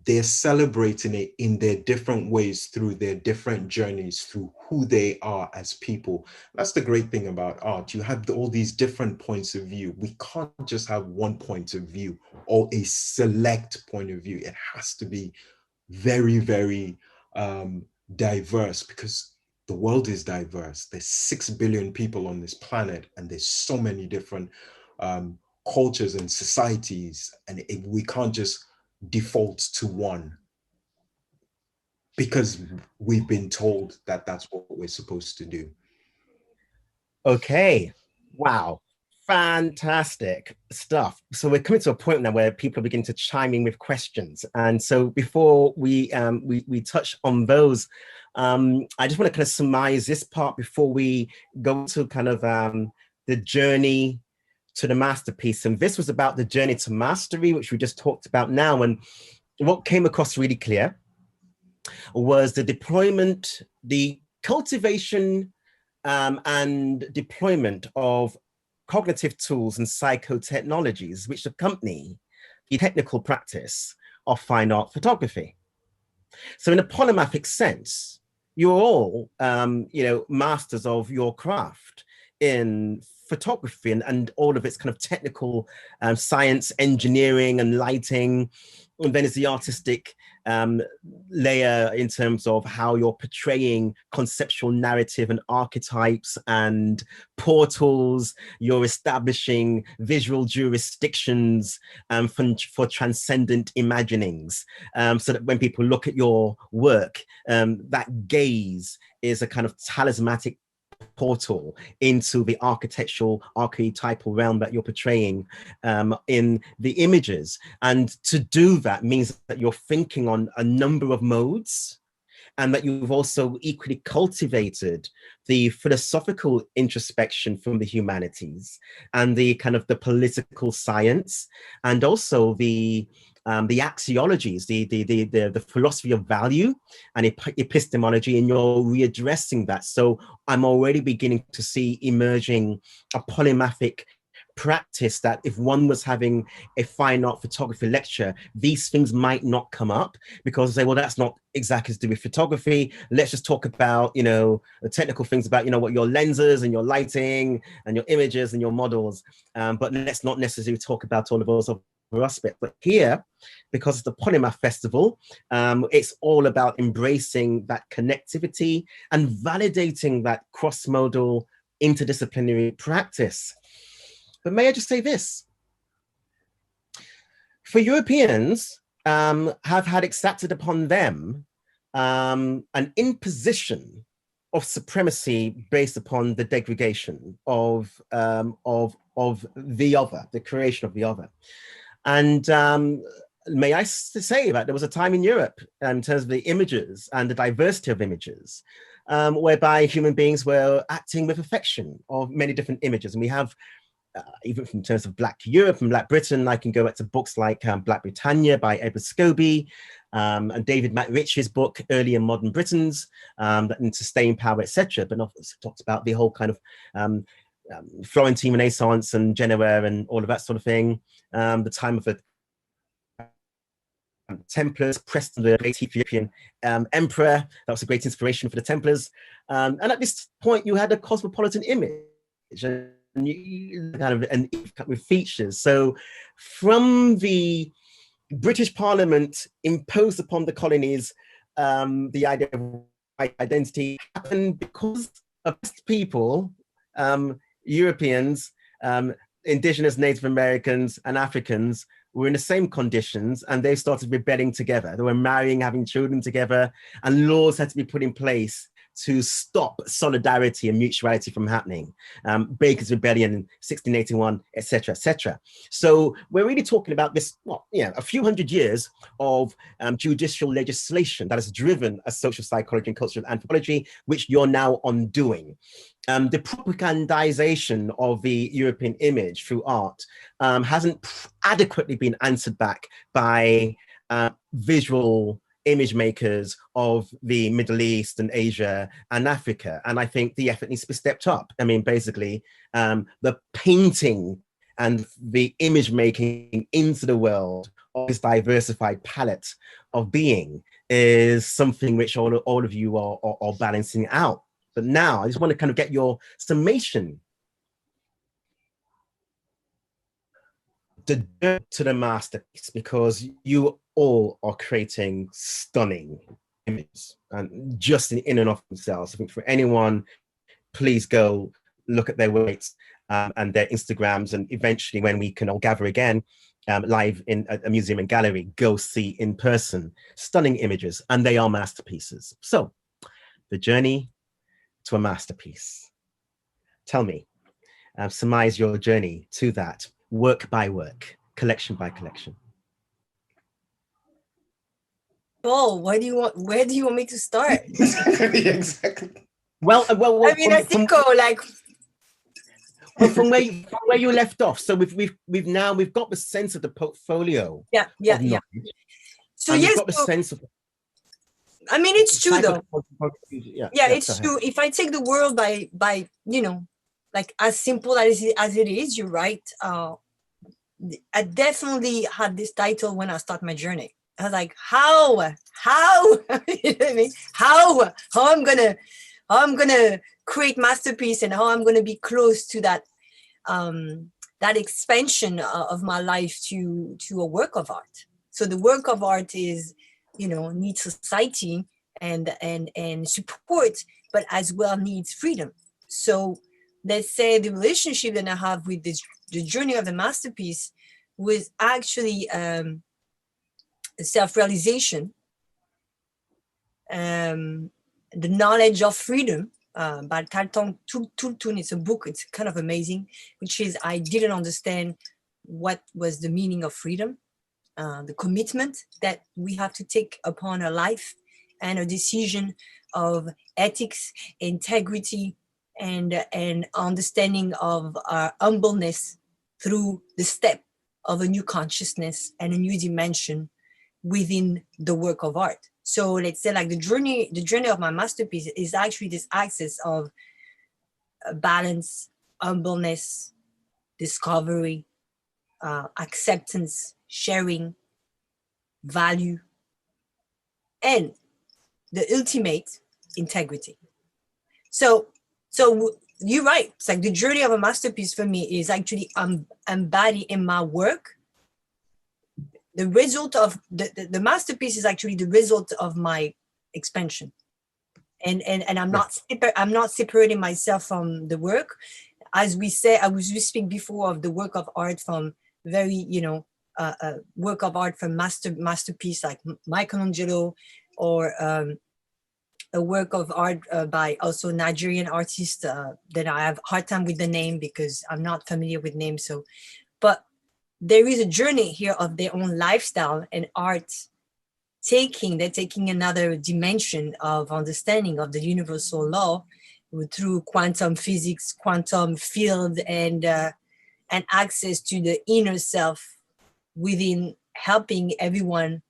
they're celebrating it in their different ways through their different journeys, through who they are as people. That's the great thing about art. You have all these different points of view. We can't just have one point of view or a select point of view. It has to be very, very diverse, because the world is diverse. There's 6 billion people on this planet, and there's so many different cultures and societies, and we can't just default to one because we've been told that that's what we're supposed to do. Okay, wow, fantastic stuff. So we're coming to a point now where people are beginning to chime in with questions, and so before we touch on those, I just want to kind of surmise this part before we go to kind of the journey to the masterpiece. And this was about the journey to mastery, which we just talked about now. And what came across really clear was the deployment, the cultivation and deployment of cognitive tools and psychotechnologies which accompany the technical practice of fine art photography. So in a polymathic sense, you're all, masters of your craft in photography and all of its kind of technical science, engineering and lighting. And then there's the artistic layer in terms of how you're portraying conceptual narrative and archetypes and portals. You're establishing visual jurisdictions for transcendent imaginings, so that when people look at your work, that gaze is a kind of talismanic portal into the archetypal realm that you're portraying in the images. And to do that means that you're thinking on a number of modes, and that you've also equally cultivated the philosophical introspection from the humanities and the kind of the political science, and also the axiologies, the philosophy of value and epistemology, and you're readdressing that. So I'm already beginning to see emerging a polymathic practice that if one was having a fine art photography lecture, these things might not come up, because they say, well, that's not exactly to do with photography. Let's just talk about, the technical things about, what your lenses and your lighting and your images and your models. But let's not necessarily talk about all of those aspect. But here, because it's the Polymath Festival, it's all about embracing that connectivity and validating that cross-modal interdisciplinary practice. But may I just say this? For Europeans, have had exacted upon them an imposition of supremacy based upon the degradation of the other, the creation of the other. And may I say that there was a time in Europe, in terms of the images and the diversity of images, whereby human beings were acting with affection of many different images. And we have, even in terms of Black Europe and Black Britain, I can go back to books like Black Britannia by Edward Scobie, and David McRitch's book, Early and Modern Britons, and Sustained Power, etc. But also talks about the whole kind of Florentine Renaissance and Genoa and all of that sort of thing. The time of the Templars, Preston, the great Ethiopian emperor, that was a great inspiration for the Templars. And at this point, you had a cosmopolitan image and with features. So from the British Parliament imposed upon the colonies the idea of identity happened because of people, Europeans, indigenous Native Americans and Africans were in the same conditions, and they started rebelling together. They were marrying, having children together, and laws had to be put in place to stop solidarity and mutuality from happening. Baker's Rebellion in 1681, etc., etc. So we're really talking about this, a few hundred years of judicial legislation that has driven a social psychology and cultural anthropology, which you're now undoing. The propagandization of the European image through art hasn't adequately been answered back by visual image makers of the Middle East and Asia and Africa. And I think the effort needs to be stepped up. I mean, basically, the painting and the image making into the world of this diversified palette of being is something which all of you are balancing out. But now I just want to kind of get your summation. The journey to the masterpiece, because you all are creating stunning images, and just in and of themselves. I think for anyone, please go look at their works and their Instagrams, and eventually when we can all gather again live in a museum and gallery, go see in person stunning images, and they are masterpieces. So the journey to a masterpiece. Tell me, surmise your journey to that, work by work, collection by collection. Paul, where do you want me to start? Exactly. Well, I mean, from where you left off. So we've got the sense of the portfolio. Yeah. So and yes, we've got the sense of. I mean, it's true though. Yeah, it's true. If I take the world by like as simple as it is, you're right. I definitely had this title when I started my journey. I was like, how, you know what I mean? How I'm gonna create masterpiece, and how I'm gonna be close to that that expansion of my life to a work of art. So the work of art is, needs society and support, but as well needs freedom. So let's say the relationship that I have with the journey of the masterpiece was actually self-realization, the knowledge of freedom by Talton Tultun. It's a book, it's kind of amazing, which is I didn't understand what was the meaning of freedom, the commitment that we have to take upon a life and a decision of ethics, integrity, and understanding of our humbleness through the step of a new consciousness and a new dimension within the work of art. So let's say like the journey of my masterpiece is actually this axis of balance, humbleness, discovery, acceptance, sharing, value, and the ultimate integrity. So you're right. It's like the journey of a masterpiece for me is actually embodied in my work. The result of the masterpiece is actually the result of my expansion, and I'm not separating myself from the work. As we speak before of the work of art from very work of art from masterpiece like Michelangelo, or a work of art by also Nigerian artist that I have a hard time with the name because I'm not familiar with names. So, but there is a journey here of their own lifestyle and art they're taking another dimension of understanding of the universal law through quantum physics, quantum field, and access to the inner self within, helping everyone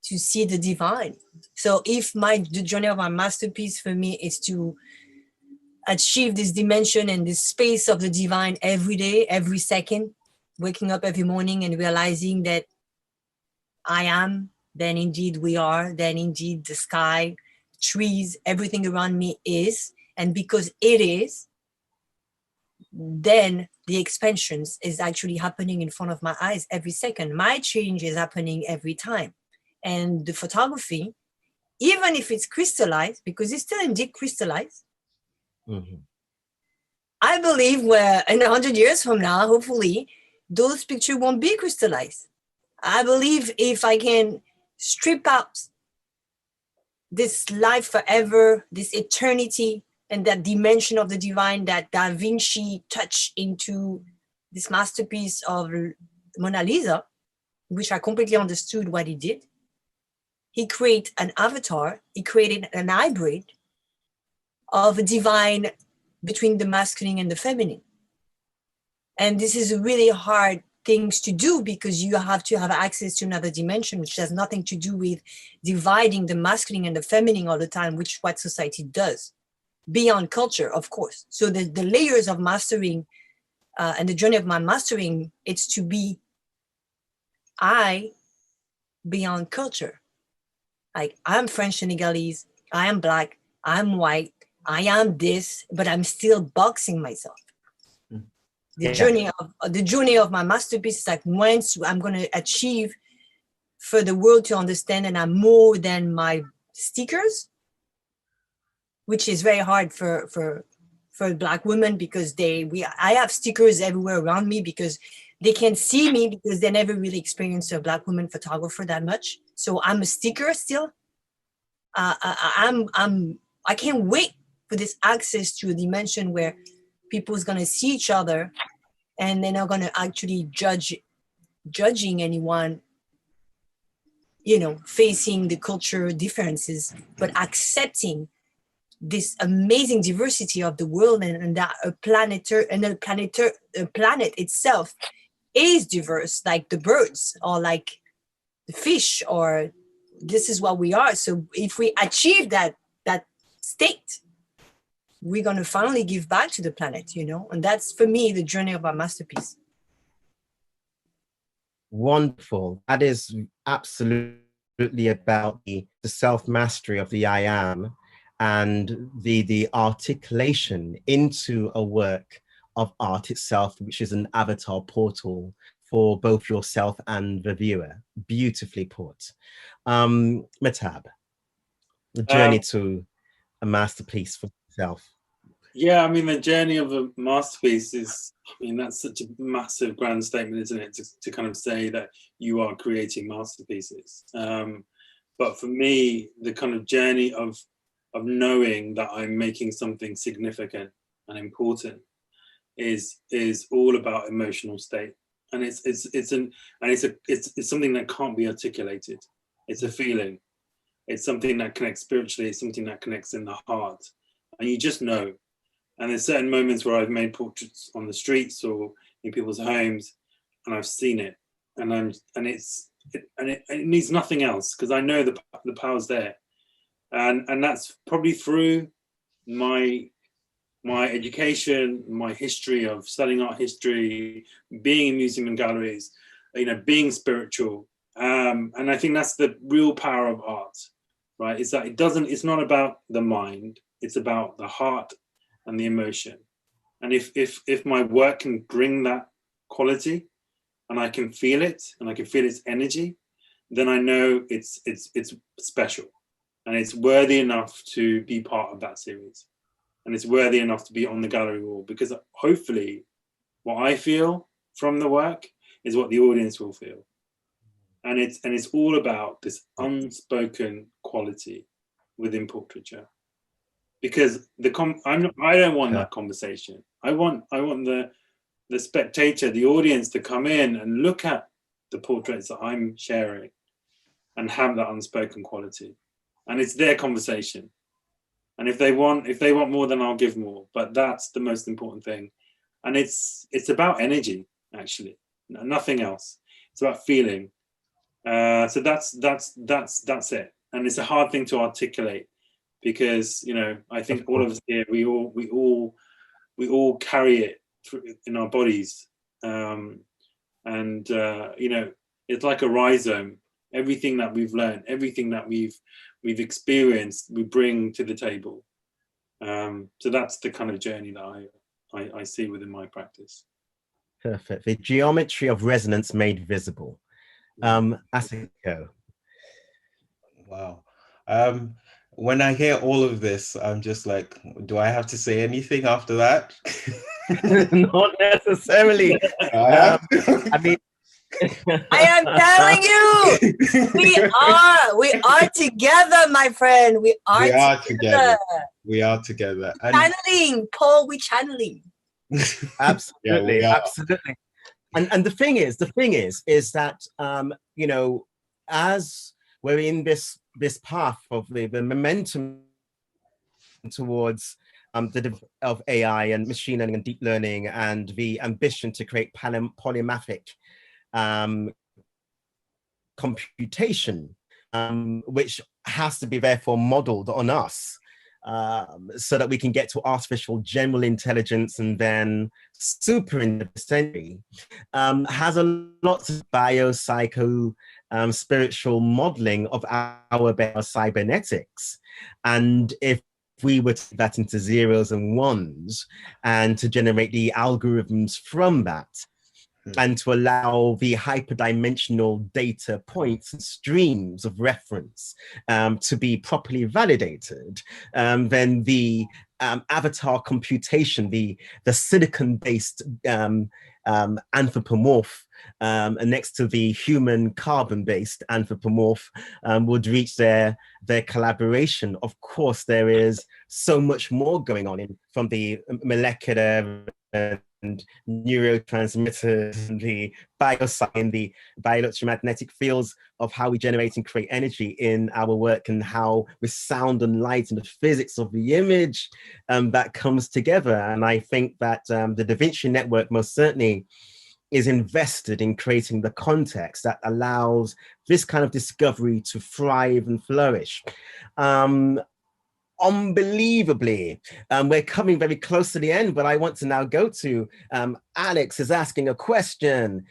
to see the divine. So if the journey of my masterpiece for me is to achieve this dimension and this space of the divine every day, every second, waking up every morning and realizing that I am, then indeed we are, then indeed the sky, trees, everything around me is, and because it is, then the expansions is actually happening in front of my eyes every second. My change is happening every time. And the photography, even if it's crystallized, because it's still indeed crystallized, I believe where in 100 years from now, hopefully, those pictures won't be crystallized. I believe if I can strip out this life forever, this eternity, and that dimension of the divine that DaVinci touched into this masterpiece of Mona Lisa, which I completely understood what he did. He created an avatar, he created an hybrid of a divine between the masculine and the feminine. And this is a really hard things to do because you have to have access to another dimension, which has nothing to do with dividing the masculine and the feminine all the time, which what society does, beyond culture, of course. So the layers of mastering and the journey of my mastering, it's to be I beyond culture. Like, I'm French Senegalese, I am Black, I'm white, I am this, but I'm still boxing myself. The journey of my masterpiece is like, once I'm going to achieve for the world to understand that I'm more than my stickers, which is very hard for Black women, because I have stickers everywhere around me because they can't see me because they never really experienced a Black woman photographer that much. So I'm a sticker still. I can't wait for this access to a dimension where people's gonna see each other, and they're not gonna actually judging anyone, facing the cultural differences, but accepting this amazing diversity of the world, and that a planet itself is diverse, like the birds or like the fish, or this is what we are. So if we achieve that state, we're going to finally give back to the planet, and that's, for me, the journey of our masterpiece. Wonderful. That is absolutely about the self-mastery of the I am, and the articulation into a work of art itself, which is an avatar portal for both yourself and the viewer. Beautifully put. Mahtab, the journey to a masterpiece for yourself. Yeah, I mean, the journey of a masterpiece is, that's such a massive, grand statement, isn't it? To kind of say that you are creating masterpieces. But for me, the kind of journey of knowing that I'm making something significant and important is all about emotional state, and it's something that can't be articulated. It's a feeling. It's something that connects spiritually. It's something that connects in the heart, and you just know. And there's certain moments where I've made portraits on the streets or in people's homes, and I've seen it, and it needs nothing else, because I know the power's there, and that's probably through my education, my history of studying art history, being in museum and galleries, being spiritual, and I think that's the real power of art, right? Is that it's not about the mind, it's about the heart and the emotion. And if my work can bring that quality, and I can feel it, and I can feel its energy, then I know it's special, and it's worthy enough to be part of that series, and it's worthy enough to be on the gallery wall, because hopefully what I feel from the work is what the audience will feel. And it's all about this unspoken quality within portraiture. Because I don't want that conversation. I want the spectator, the audience, to come in and look at the portraits that I'm sharing and have that unspoken quality. And it's their conversation. And if they want more, then I'll give more. But that's the most important thing. And it's about energy, actually, nothing else. It's about feeling. So that's it. And it's a hard thing to articulate, because I think all of us here, we all carry it in our bodies, and it's like a rhizome. Everything that we've learned, everything that we've experienced, we bring to the table. So that's the kind of journey that I see within my practice. Perfect. The geometry of resonance made visible. Àsìkò. Wow. When I hear all of this, I'm just like, do I have to say anything after that? Not necessarily. I mean, I am telling you, we are together, my friend. We are together. We are together. And channeling, Paul. We channeling. Absolutely, absolutely. And the thing is that as we're in this path of the momentum towards of AI and machine learning and deep learning, and the ambition to create polymathic computation, which has to be therefore modeled on us, so that we can get to artificial general intelligence and then super intelligence, has a lot of bio, psycho, spiritual modeling of our cybernetics. And if we were to put that into zeros and ones and to generate the algorithms from that, and to allow the hyperdimensional data points and streams of reference to be properly validated, then the avatar computation, the silicon-based anthropomorph next to the human carbon-based anthropomorph would reach their collaboration. Of course, there is so much more going on from the molecular and neurotransmitters and the bioscience, the bioelectromagnetic fields of how we generate and create energy in our work, and how with sound and light and the physics of the image that comes together. And I think that the DaVinci network most certainly is invested in creating the context that allows this kind of discovery to thrive and flourish. Unbelievably, we're coming very close to the end, but I want to now go to Alex is asking a question.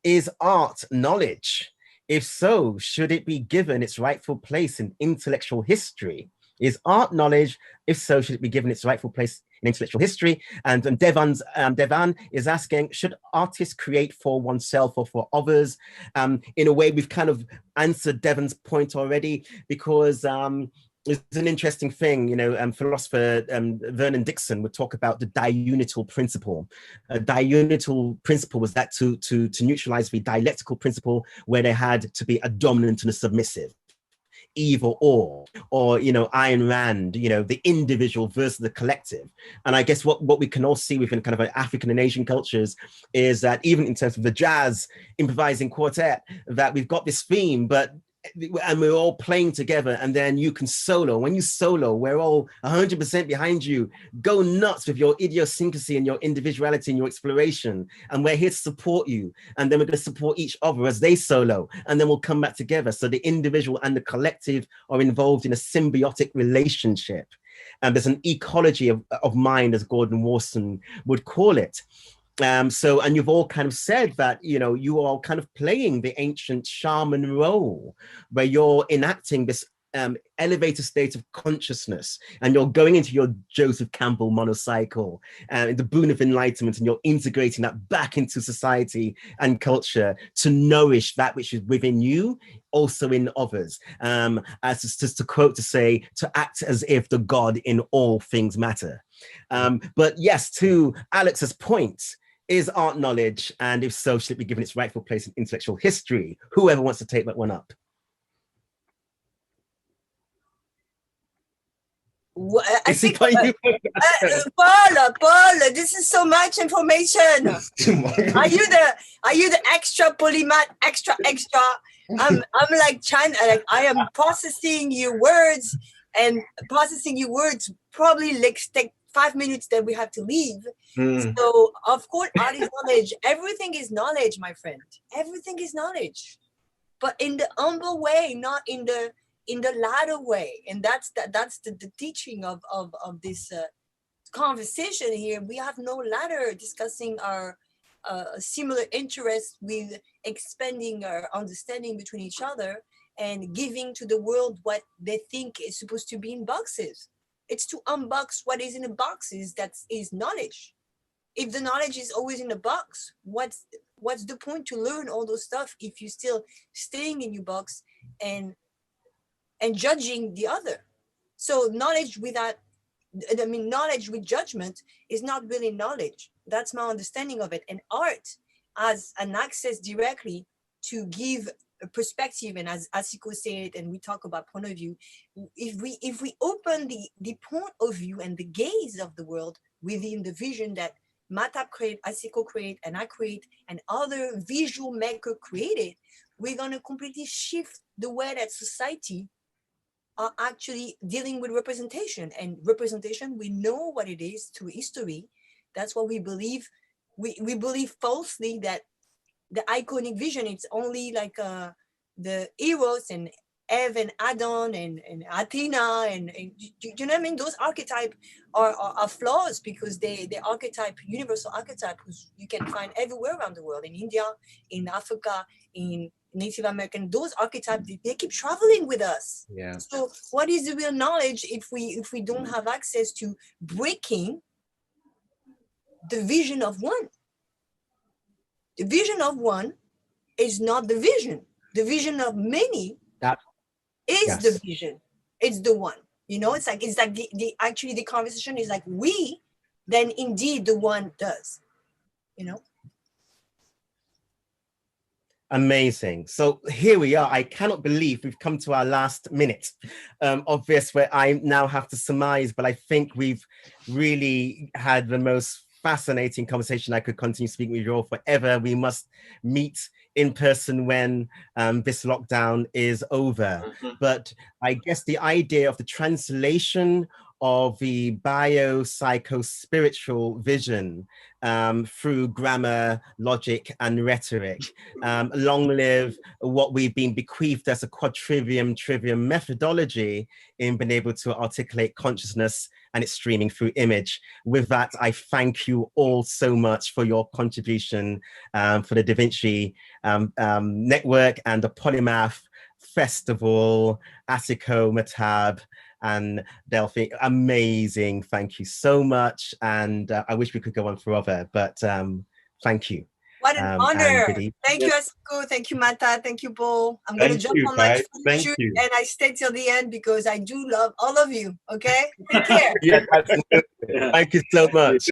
Is art knowledge? If so, should it be given its rightful place in intellectual history? Is art knowledge? If so, should it be given its rightful place in intellectual history? And Devan is asking, should artists create for oneself or for others? In a way, we've kind of answered Devan's point already, because it's an interesting thing, you know, philosopher Vernon Dixon would talk about the diunital principle. A diunital principle was that to neutralize the dialectical principle where there had to be a dominant and a submissive, either or, you know, Ayn Rand, you know, the individual versus the collective. And I guess what we can all see within kind of African and Asian cultures is that even in terms of the jazz improvising quartet, that we've got this theme, and we're all playing together, and then you can solo. When you solo, we're all 100% behind you. Go nuts with your idiosyncrasy and your individuality and your exploration, and we're here to support you. And then we're going to support each other as they solo, and then we'll come back together. So the individual and the collective are involved in a symbiotic relationship, and there's an ecology of mind, as Gordon Wasson would call it. So, and you've all kind of said that, you know, you are kind of playing the ancient shaman role, where you're enacting this elevated state of consciousness, and you're going into your Joseph Campbell monocycle, the boon of enlightenment, and you're integrating that back into society and culture to nourish that which is within you, also in others. As just to quote, to say, to act as if the God in all things matter. But yes, to Alex's point, is art knowledge? And if so, should it be given its rightful place in intellectual history? Whoever wants to take that one up. Well, I think, Paul, this is so much information. Are you the extra polymath, extra? I'm like trying, like I am processing your words, and processing your words probably like take 5 minutes that we have to leave. So of course, art is knowledge. Everything is knowledge, my friend. Everything is knowledge, but in the humble way, not in the ladder way. And that's the teaching of this conversation here. We have no ladder discussing our similar interests with expanding our understanding between each other and giving to the world what they think is supposed to be in boxes. It's to unbox what is in the boxes that is knowledge. If the knowledge is always in the box, what's the point to learn all those stuff if you're still staying in your box and judging the other? So knowledge knowledge with judgment is not really knowledge. That's my understanding of it. And art has an access directly to give a perspective, and as Àsìkò said, and we talk about point of view, if we open the point of view and the gaze of the world within the vision that Mahtab create, Àsìkò create, and I create, and other visual maker created, we're going to completely shift the way that society are actually dealing with representation. And representation, we know what it is through history. That's what we believe. We believe falsely that the iconic vision, it's only like the heroes and Eve and Adam and Athena and you know what I mean? Those archetypes are flaws, because they archetype, universal archetype, which you can find everywhere around the world, in India, in Africa, in Native American, those archetypes, they keep traveling with us. Yeah. So what is the real knowledge if we don't have access to breaking the vision of one? The vision of one is not the vision. The vision of many is the vision. It's the one. You know, it's like actually the conversation is like we, then indeed the one does. You know. Amazing. So here we are. I cannot believe we've come to our last minute of this, where I now have to surmise, but I think we've really had the most fascinating conversation. I could continue speaking with you all forever. We must meet in person when this lockdown is over. But I guess the idea of the translation of the bio-psycho-spiritual vision through grammar, logic, and rhetoric. Long live what we've been bequeathed as a quadrivium trivium methodology in being able to articulate consciousness and its streaming through image. With that, I thank you all so much for your contribution for the DaVinci Network and the Polymath Festival, Àsìkò, Mahtab, and Delphine. Amazing. Thank you so much. And I wish we could go on forever, but thank you. What an honor. Thank you, Àsìkò. Thank you, Mahtab. Thank you, Paul. I'm going to jump on my shoot and I stay till the end because I do love all of you. Okay? Take care. Yeah, absolutely. Thank you so much.